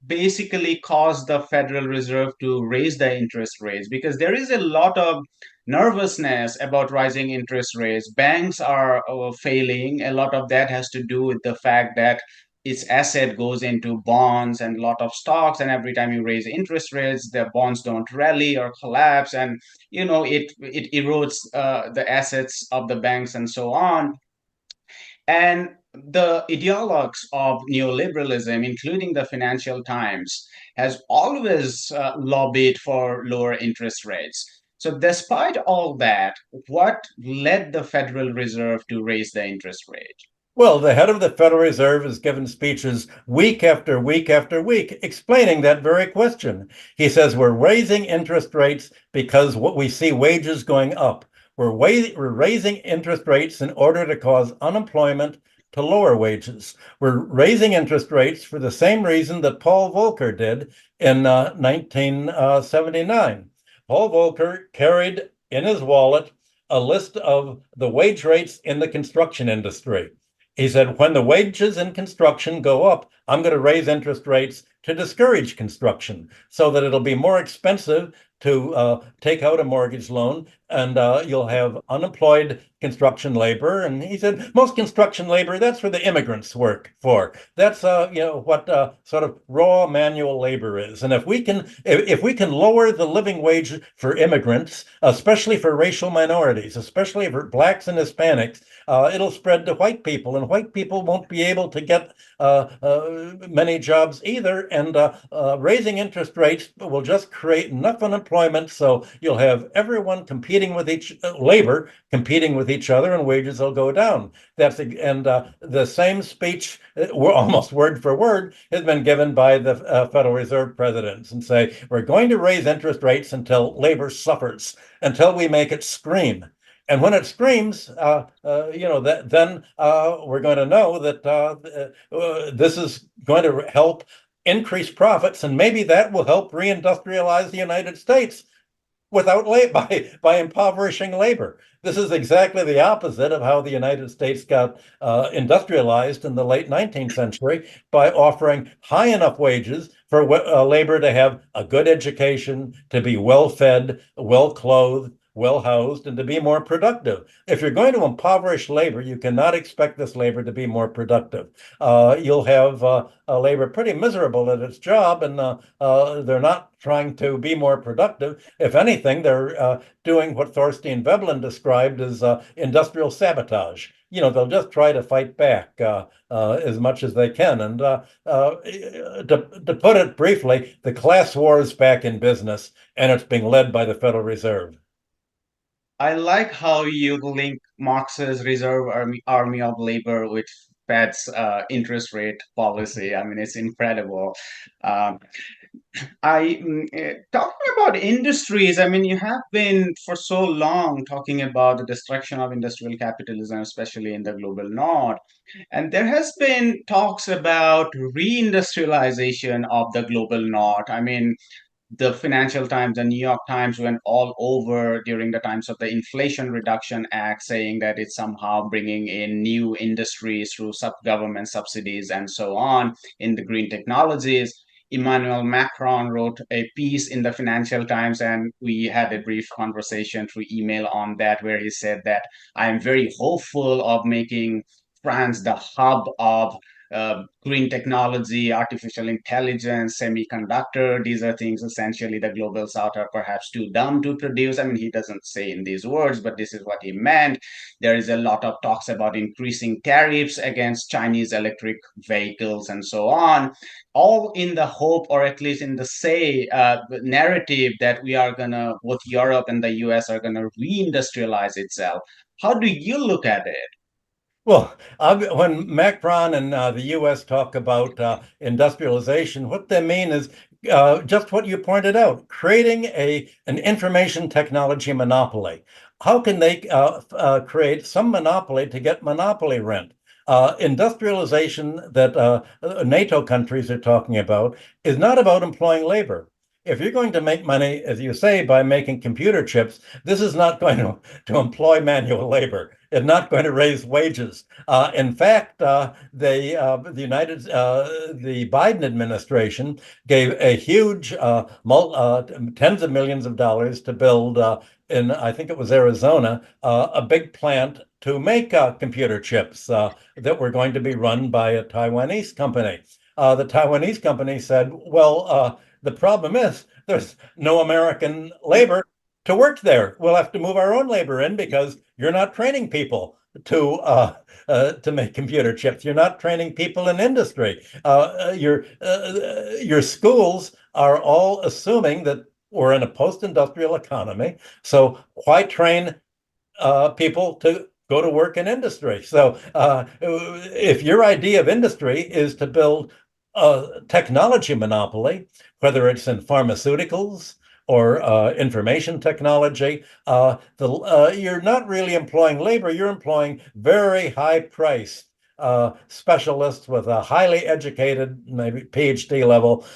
basically caused the Federal Reserve to raise the interest rates? Because there is a lot of nervousness about rising interest rates. Banks are failing. A lot of that has to do with the fact that its asset goes into bonds and a lot of stocks, and every time you raise interest rates, the bonds don't rally or collapse, and it erodes the assets of the banks and so on. And the ideologues of neoliberalism, including the Financial Times, has always lobbied for lower interest rates. So, despite all that, what led the Federal Reserve to raise the interest rate? Well, the head of the Federal Reserve has given speeches week after week after week explaining that very question. He says we're raising interest rates because what we see wages going up. We're raising interest rates in order to cause unemployment to lower wages. We're raising interest rates for the same reason that Paul Volcker did in 1979. Paul Volcker carried in his wallet a list of the wage rates in the construction industry. He said, when the wages in construction go up, I'm going to raise interest rates to discourage construction so that it'll be more expensive to take out a mortgage loan, and you'll have unemployed construction labor. And he said, most construction labor, that's where the immigrants work for. That's what sort of raw manual labor is. And if we can lower the living wage for immigrants, especially for racial minorities, especially for blacks and Hispanics, it'll spread to white people, and white people won't be able to get many jobs either. And raising interest rates will just create enough unemployment so you'll have everyone competing with labor competing with each other, and wages will go down. The same speech, almost word for word, has been given by the Federal Reserve presidents, and say we're going to raise interest rates until labor suffers, until we make it scream. And when it screams, then we're going to know that this is going to help increase profits, and maybe that will help reindustrialize the United States without by impoverishing labor. This is exactly the opposite of how the United States got industrialized in the late 19th century, by offering high enough wages for labor to have a good education, to be well fed, well clothed, well housed, and to be more productive. If you're going to impoverish labor, you cannot expect this labor to be more productive. You'll have labor pretty miserable at its job, and they're not trying to be more productive. If anything, they're doing what Thorstein Veblen described as industrial sabotage. They'll just try to fight back as much as they can. And to put it briefly, the class war is back in business, and it's being led by the Federal Reserve. I like how you link Marx's Reserve Army of Labor with Fed's interest rate policy. I mean, it's incredible. Um, talking about industries. I mean, you have been for so long talking about the destruction of industrial capitalism, especially in the global north. And there has been talks about reindustrialization of the global north. I mean, the Financial Times and New York Times went all over during the times of the Inflation Reduction Act, saying that it's somehow bringing in new industries through government subsidies and so on in the green technologies. Emmanuel Macron wrote a piece in the Financial Times, and we had a brief conversation through email on that, where he said that I am very hopeful of making France the hub of green technology, artificial intelligence, semiconductor. These are things essentially the global south are perhaps too dumb to produce. I mean, he doesn't say in these words, but this is what he meant. There is a lot of talks about increasing tariffs against Chinese electric vehicles and so on, all in the hope, or at least in the narrative, that we are gonna, both Europe and the US are gonna reindustrialize itself. How do you look at it? Well, when Macron and the U.S. talk about industrialization, what they mean is just what you pointed out, creating an information technology monopoly. How can they create some monopoly to get monopoly rent? Industrialization that NATO countries are talking about is not about employing labor. If you're going to make money, as you say, by making computer chips, this is not going to employ manual labor. It's not going to raise wages. In fact, the Biden administration gave a huge tens of millions of dollars to build in, I think it was Arizona, a big plant to make computer chips that were going to be run by a Taiwanese company. The Taiwanese company said, well, the problem is there's no American labor to work there. We'll have to move our own labor in because you're not training people to make computer chips. You're not training people in industry. Your schools are all assuming that we're in a post-industrial economy. So why train people to go to work in industry? So if your idea of industry is to build a technology monopoly, whether it's in pharmaceuticals or information technology, you're not really employing labor. You're employing very high priced specialists with a highly educated, maybe PhD level,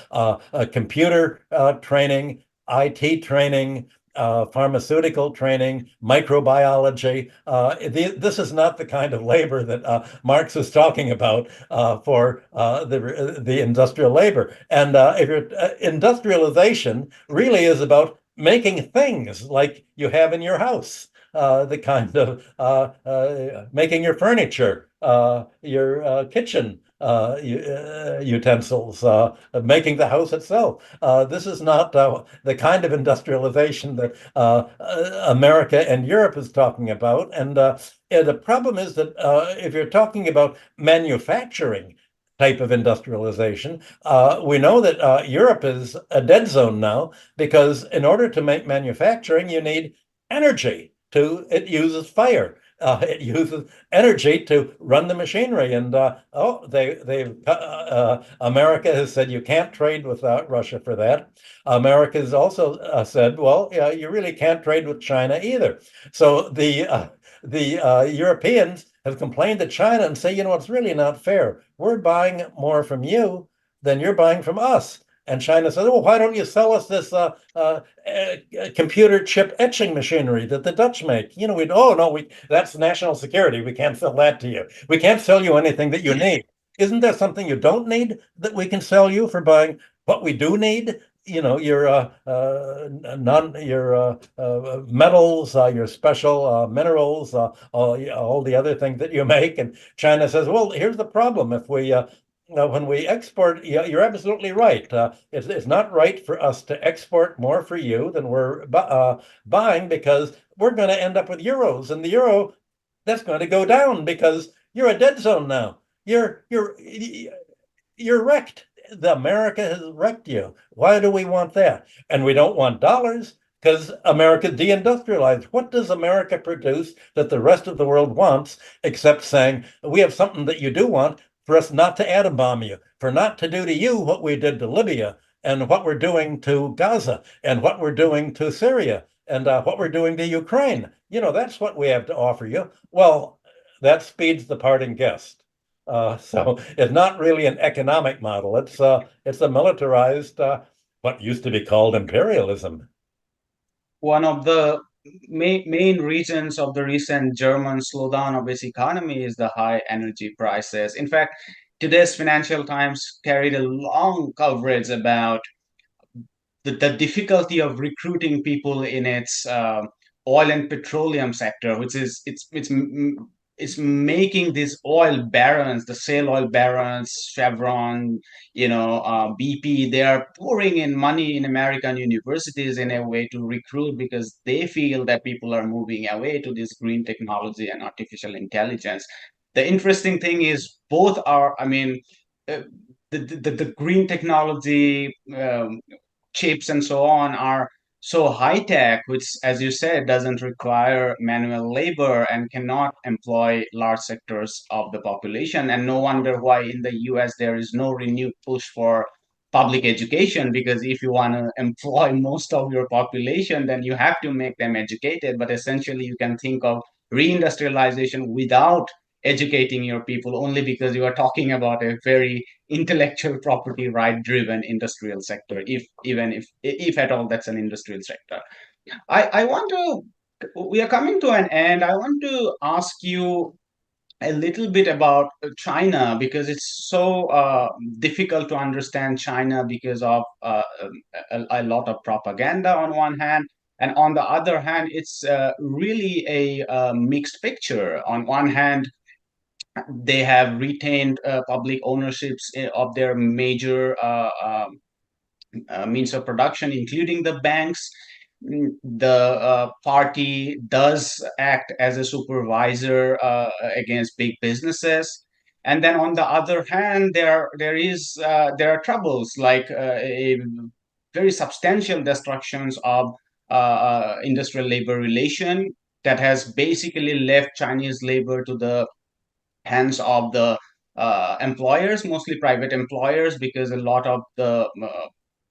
computer training, IT training, pharmaceutical training, microbiology. This is not the kind of labor that Marx was talking about for the industrial labor. And if you're, industrialization really is about making things like you have in your house. The kind of making your furniture, your kitchen utensils, making the house itself. This is not the kind of industrialization that America and Europe is talking about. And the problem is that if you're talking about manufacturing type of industrialization, we know that Europe is a dead zone now because in order to make manufacturing, you need energy. It uses fire. It uses energy to run the machinery. And America has said you can't trade with Russia for that. America has also said, well, yeah, you really can't trade with China either. So the Europeans have complained to China and say, you know, it's really not fair. We're buying more from you than you're buying from us. And China says, well, why don't you sell us this computer chip etching machinery that the Dutch make? You know, that's national security. We can't sell that to you. We can't sell you anything that you need. Isn't there something you don't need that we can sell you for buying what we do need? You know, your metals, your special minerals, all the other things that you make. And China says, well, here's the problem. If we when we export, you're absolutely right. It's not right for us to export more for you than we're buying because we're going to end up with euros, and the euro that's going to go down because you're a dead zone now. You're wrecked. The America has wrecked you. Why do we want that? And we don't want dollars because America deindustrialized. What does America produce that the rest of the world wants except saying we have something that you do want? For us not to atom bomb you, for not to do to you what we did to Libya and what we're doing to Gaza and what we're doing to Syria and what we're doing to Ukraine. You know, that's what we have to offer you. Well, that speeds the parting guest. So it's not really an economic model. It's a militarized, what used to be called imperialism. One of the main reasons of the recent German slowdown of its economy is the high energy prices. In fact, today's Financial Times carried a long coverage about the difficulty of recruiting people in its oil and petroleum sector, which is it's is making these oil barons, the shale oil barons, Chevron, BP, they are pouring in money in American universities in a way to recruit because they feel that people are moving away to this green technology and artificial intelligence. The interesting thing is both are, I mean, uh, the green technology chips and so on are so high tech, which, as you said, doesn't require manual labor and cannot employ large sectors of the population. And no wonder why in the US there is no renewed push for public education, because if you want to employ most of your population, then you have to make them educated. But essentially, you can think of reindustrialization without educating your people, only because you are talking about a very intellectual property right driven industrial sector, if even if at all that's an industrial sector. I want to, we are coming to an end. I want to ask you a little bit about China, because it's so difficult to understand China because of a lot of propaganda on one hand, and on the other hand it's really a mixed picture. On one hand, they have retained public ownerships of their major means of production, including the banks. The party does act as a supervisor against big businesses. And then on the other hand, there are troubles like a very substantial destructions of industrial labor relation that has basically left Chinese labor to the hands of the employers, mostly private employers, because a lot of the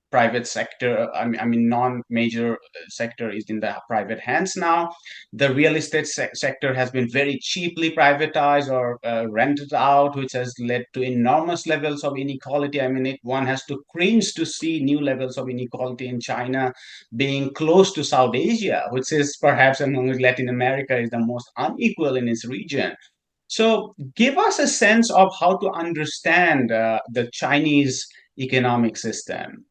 private sector, I mean non-major sector is in the private hands now. The real estate sector has been very cheaply privatized or rented out, which has led to enormous levels of inequality. I mean, one has to cringe to see new levels of inequality in China, being close to South Asia, which is perhaps among Latin America is the most unequal in its region. So, give us a sense of how to understand the Chinese economic system.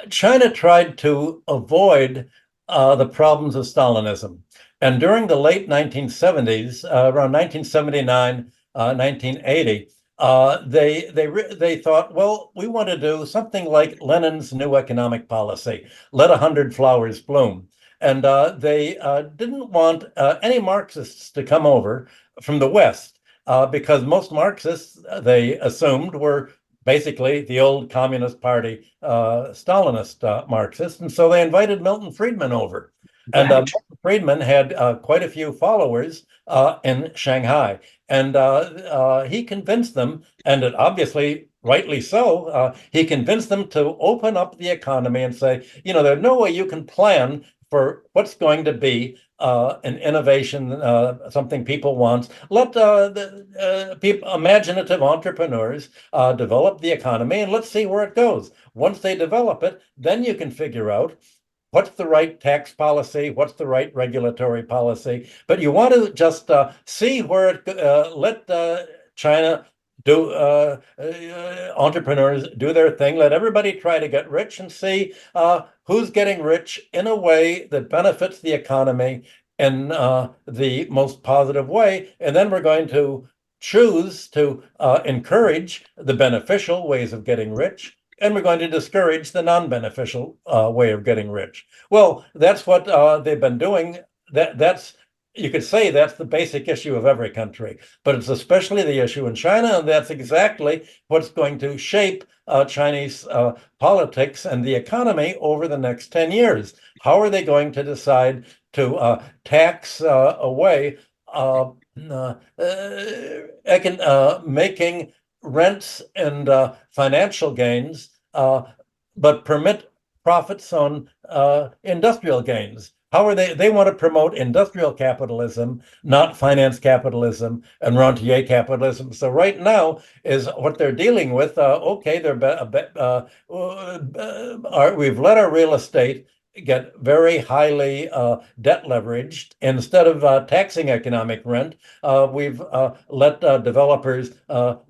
China tried to avoid the problems of Stalinism. And during the late 1970s, around 1979, 1980, they thought, well, we want to do something like Lenin's new economic policy, let 100 flowers bloom. And they didn't want any Marxists to come over from the West because most Marxists, they assumed, were basically the old Communist Party, Stalinist Marxists. And so they invited Milton Friedman over. And Right. Milton Friedman had quite a few followers in Shanghai. And he convinced them, and it obviously rightly so, he convinced them to open up the economy and say, there's no way you can plan for what's going to be an innovation, something people want. Let the people, imaginative entrepreneurs, develop the economy, and let's see where it goes. Once they develop it, then you can figure out what's the right tax policy, what's the right regulatory policy. But you want to just see where it, let China do entrepreneurs do their thing. Let everybody try to get rich and see who's getting rich in a way that benefits the economy in the most positive way. And then we're going to choose to encourage the beneficial ways of getting rich, and we're going to discourage the non-beneficial way of getting rich. Well, that's what they've been doing. That's, you could say that's the basic issue of every country, but it's especially the issue in China, and that's exactly what's going to shape Chinese politics and the economy over the next 10 years. How are they going to decide to tax away making rents and financial gains, but permit profits on industrial gains? How are they? They want to promote industrial capitalism, not finance capitalism and rentier capitalism. So right now is what they're dealing with. Okay, we've let our real estate get very highly debt leveraged. Instead of taxing economic rent, we've let developers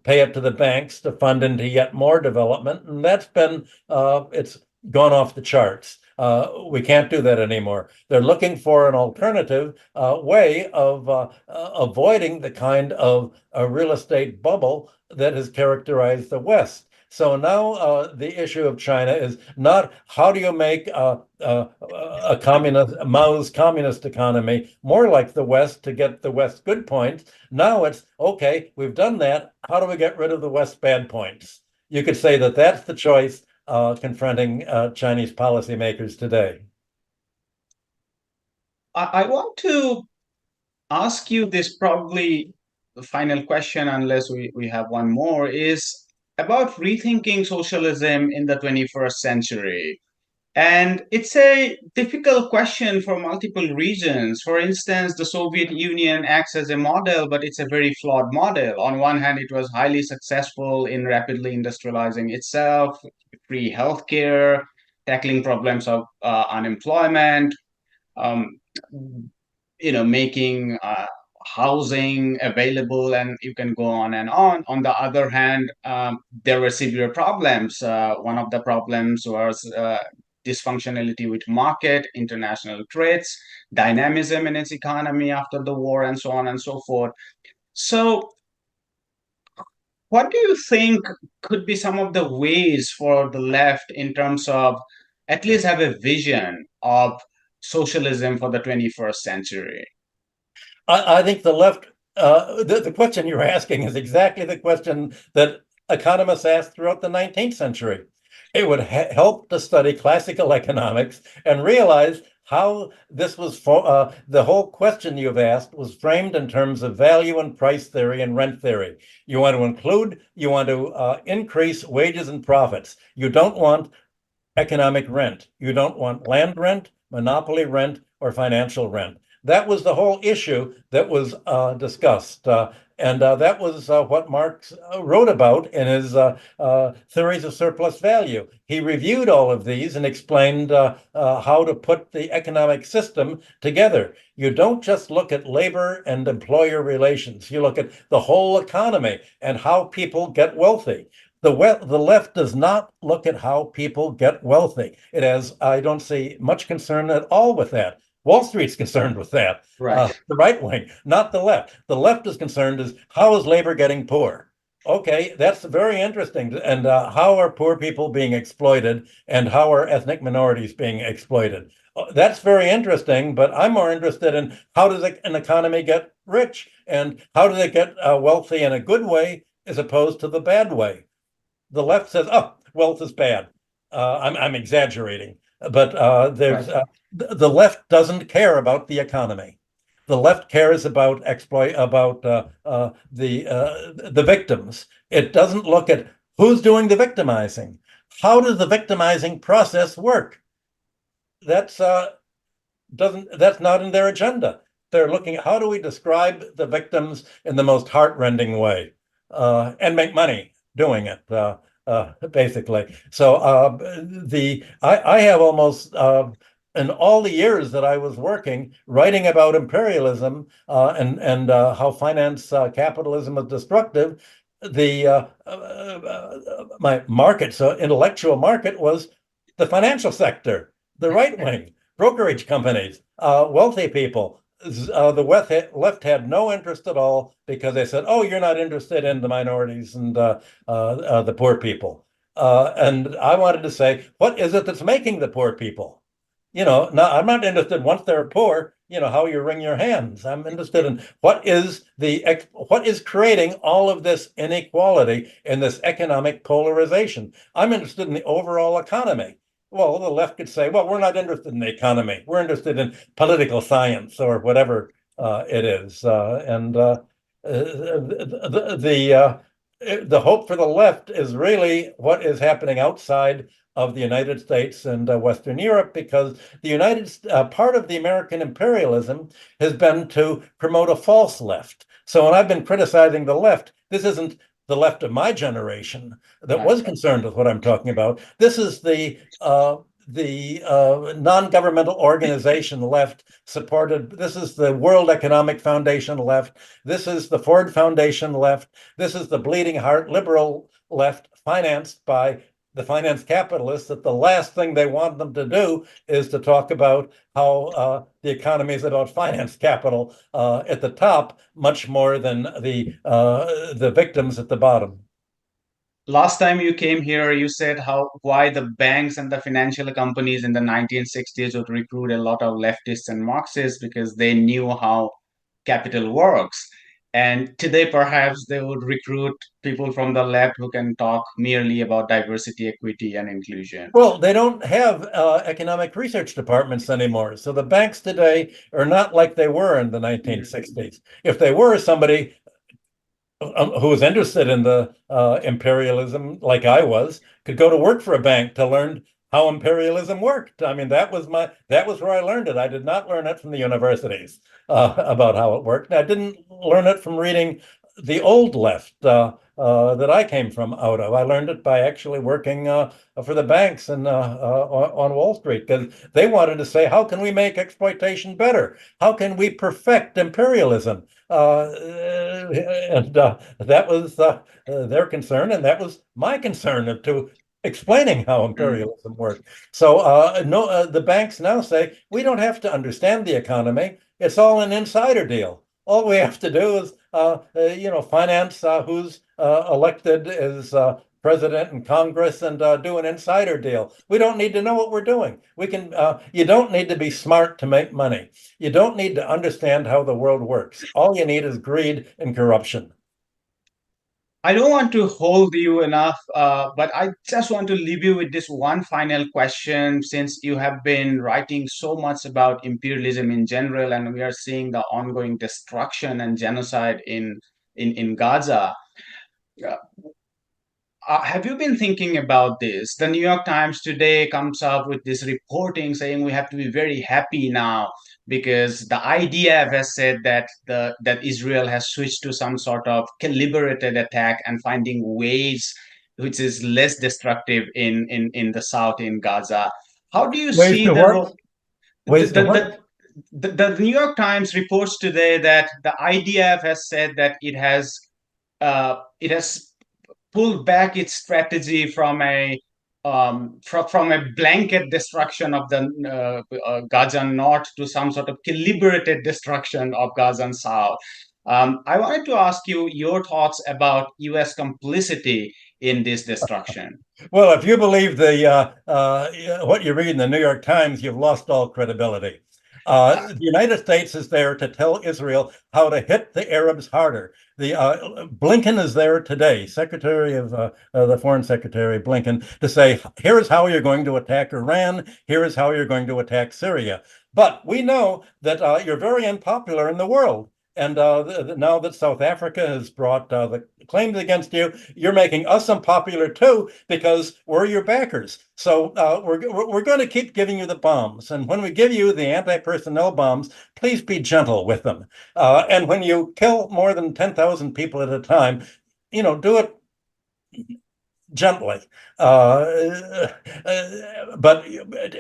pay it to the banks to fund into yet more development, and that's been it's gone off the charts. We can't do that anymore. They're looking for an alternative way of avoiding the kind of real estate bubble that has characterized the West. So now the issue of China is not how do you make a communist Mao's communist economy more like the West to get the West good points. Now it's okay, we've done that. How do we get rid of the West bad points? You could say that that's the choice confronting Chinese policymakers today. I want to ask you this, probably the final question, unless we have one more, is about rethinking socialism in the 21st century. And it's a difficult question for multiple reasons. For instance, the Soviet Union acts as a model, but it's a very flawed model. On one hand, it was highly successful in rapidly industrializing itself, free healthcare, tackling problems of unemployment, um, making housing available, and you can go on and on. On the other hand, there were severe problems. One of the problems was dysfunctionality with market, international trades, dynamism in its economy after the war, and so on and so forth. So, what do you think could be some of the ways for the left in terms of at least have a vision of socialism for the 21st century? I think the left, the question you're asking is exactly the question that economists asked throughout the 19th century. It would help to study classical economics and realize how this was the whole question you've asked was framed in terms of value and price theory and rent theory. You want to increase wages and profits. You don't want economic rent. You don't want land rent, monopoly rent, or financial rent. That was the whole issue that was discussed. And that was what Marx wrote about in his theories of surplus value. He reviewed all of these and explained how to put the economic system together. You don't just look at labor and employer relations. You look at the whole economy and how people get wealthy. The left does not look at how people get wealthy. I don't see much concern at all with that. Wall Street's concerned with that. Right. The right wing, not the left. The left is concerned is how is labor getting poor? Okay, that's very interesting. And how are poor people being exploited and how are ethnic minorities being exploited? That's very interesting, but I'm more interested in how does an economy get rich and how do they get wealthy in a good way as opposed to the bad way? The left says, "Oh, wealth is bad." I'm exaggerating, but Right. the left doesn't care about the economy. The left cares about the victims. It doesn't look at who's doing the victimizing. How does the victimizing process work? That's doesn't that's not in their agenda. They're looking at how do we describe the victims in the most heartrending way and make money doing it, basically. So I have almost in all the years that I was working, writing about imperialism and how finance capitalism is destructive, the my market, so intellectual market was the financial sector, the right wing, brokerage companies, wealthy people. The left had no interest at all because they said, "Oh, you're not interested in the minorities and the poor people." And I wanted to say, what is it that's making the poor people? No, I'm not interested once they're poor, how you wring your hands. I'm interested in what is creating all of this inequality and this economic polarization. I'm interested in the overall economy. Well, the left could say, well, we're not interested in the economy. We're interested in political science or whatever it is. And the hope for the left is really what is happening outside of the United States and Western Europe, because part of the American imperialism has been to promote a false left. So when I've been criticizing the left, this isn't the left of my generation that Right. was concerned with what I'm talking about. This is the non-governmental organization left supported. This is the World Economic Foundation left. This is the Ford Foundation left. This is the Bleeding Heart liberal left financed by the finance capitalists that the last thing they want them to do is to talk about how the economy is about finance capital at the top, much more than the victims at the bottom. Last time you came here, you said how why the banks and the financial companies in the 1960s would recruit a lot of leftists and Marxists because they knew how capital works. And today, perhaps they would recruit people from the left who can talk merely about diversity, equity, and inclusion. Well, they don't have economic research departments anymore. So the banks today are not like they were in the 1960s. If they were, somebody who was interested in the imperialism, like I was, could go to work for a bank to learn how imperialism worked. I mean, that was where I learned it. I did not learn it from the universities about how it worked. I didn't learn it from reading the old left that I came from out of. I learned it by actually working for the banks and on Wall Street, because they wanted to say, how can we make exploitation better? How can we perfect imperialism? And that was their concern, and that was my concern to explaining how Mm. imperialism worked. So no, the banks now say we don't have to understand the economy; it's all an insider deal. All we have to do is, finance who's elected as president and Congress, and do an insider deal. We don't need to know what we're doing. We can. You don't need to be smart to make money. You don't need to understand how the world works. All you need is greed and corruption. I don't want to hold you enough, but I just want to leave you with this one final question. Since you have been writing so much about imperialism in general, and we are seeing the ongoing destruction and genocide in Gaza, uh, have you been thinking about this? The New York Times today comes up with this reporting saying we have to be very happy now because the IDF has said that that Israel has switched to some sort of calibrated attack and finding ways which is less destructive in the south in Gaza. How do you Ways see to the what? role? The, Ways to the, what? the, the New York Times reports today that the IDF has said that it has pulled back its strategy from from a blanket destruction of the Gaza North to some sort of calibrated destruction of Gaza South. I wanted to ask you your thoughts about U.S. complicity in this destruction. Well, if you believe the what you read in the New York Times, you've lost all credibility. The United States is there to tell Israel how to hit the Arabs harder. The Blinken is there today, Secretary of the Foreign Secretary Blinken, to say, here is how you're going to attack Iran. Here is how you're going to attack Syria. But we know that you're very unpopular in the world. And now that South Africa has brought the claims against you, you're making us unpopular too because we're your backers. So we're going to keep giving you the bombs. And when we give you the anti-personnel bombs, please be gentle with them. And when you kill more than 10,000 people at a time, do it gently. But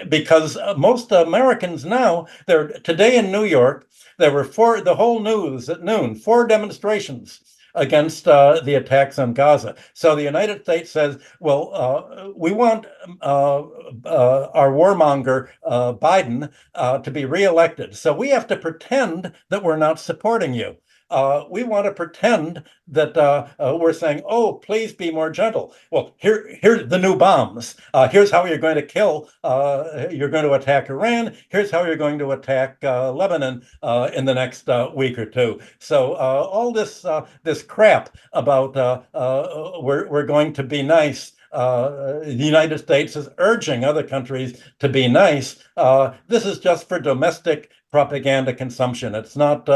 because most Americans now, there today in New York, there were the whole news at noon, 4 demonstrations against the attacks on Gaza. So the United States says, well, we want our warmonger, Biden, to be reelected. So we have to pretend that we're not supporting you. We want to pretend that we're saying, "Oh, please be more gentle." Well, here's the new bombs. Here's how you're going to kill. You're going to attack Iran. Here's how you're going to attack Lebanon in the next week or two. So all this crap about we're going to be nice. The United States is urging other countries to be nice. This is just for domestic propaganda consumption. It's not,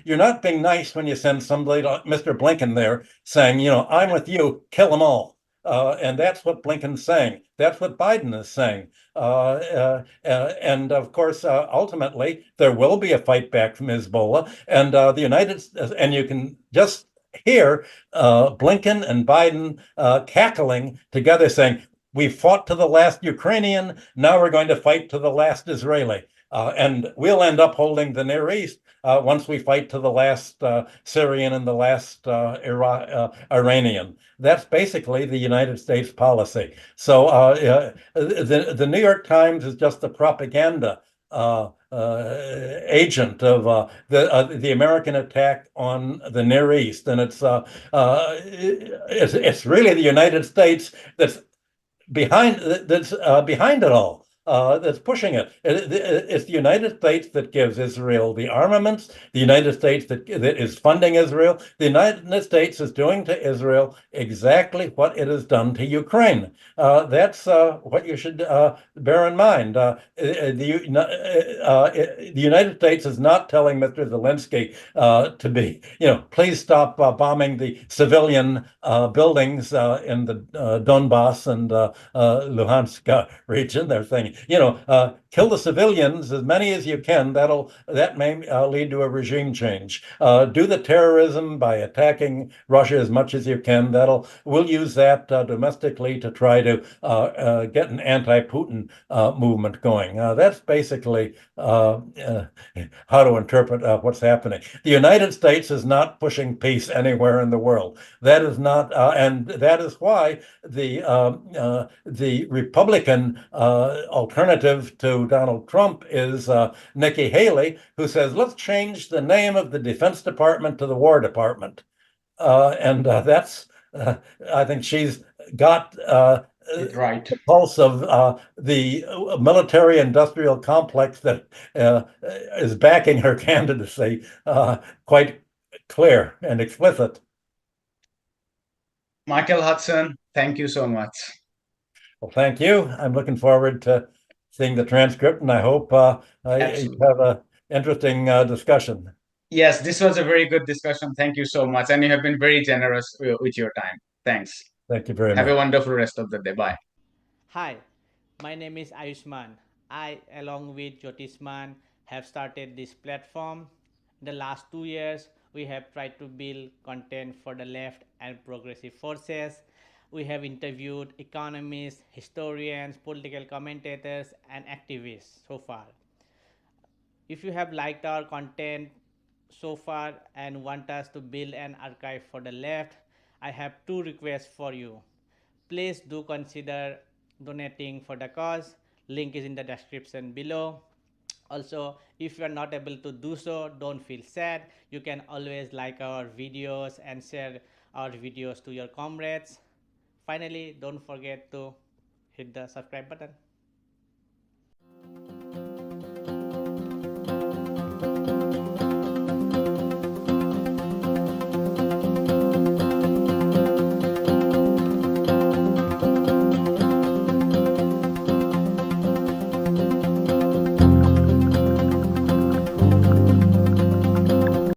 you're not being nice when you send somebody like Mr. Blinken there saying, I'm with you, kill them all. And that's what Blinken's saying. That's what Biden is saying. And of course, ultimately, there will be a fight back from Hezbollah. And and you can just hear Blinken and Biden cackling together saying, we fought to the last Ukrainian, now we're going to fight to the last Israeli. And we'll end up holding the Near East once we fight to the last Syrian and the last Iranian. That's basically the United States policy. So the New York Times is just the propaganda agent of the American attack on the Near East, and it's really the United States that's behind it all. That's pushing it. It's the United States that gives Israel the armaments. The United States that is funding Israel. The United States is doing to Israel exactly what it has done to Ukraine. That's what you should bear in mind. The United States is not telling Mr. Zelensky to be, please stop bombing the civilian buildings in the Donbass and Luhansk region. They're saying, kill the civilians as many as you can. That may lead to a regime change. Do the terrorism by attacking Russia as much as you can. We'll use that domestically to try to get an anti-Putin movement going. That's basically how to interpret what's happening. The United States is not pushing peace anywhere in the world. That is not, and that is why the Republican alternative to Donald Trump is Nikki Haley, who says, let's change the name of the Defense Department to the War Department. And that's, I think she's got Right. the pulse of the military industrial complex that is backing her candidacy quite clear and explicit. Michael Hudson, thank you so much. Well, thank you. I'm looking forward to seeing the transcript, and I hope you have an interesting discussion. Yes, this was a very good discussion. Thank you so much. And you have been very generous with your time. Thanks. Thank you very Have a much. wonderful rest of the day. Bye. Hi, my name is Ayushman. I, along with Jyotisman, have started this platform. In the last 2 years, we have tried to build content for the left and progressive forces. We have interviewed economists, historians, political commentators, and activists so far. If you have liked our content so far and want us to build an archive for the left, I have two requests for you. Please do consider donating for the cause. Link is in the description below. Also, if you are not able to do so, don't feel sad. You can always like our videos and share our videos to your comrades. Finally, don't forget to hit the subscribe button.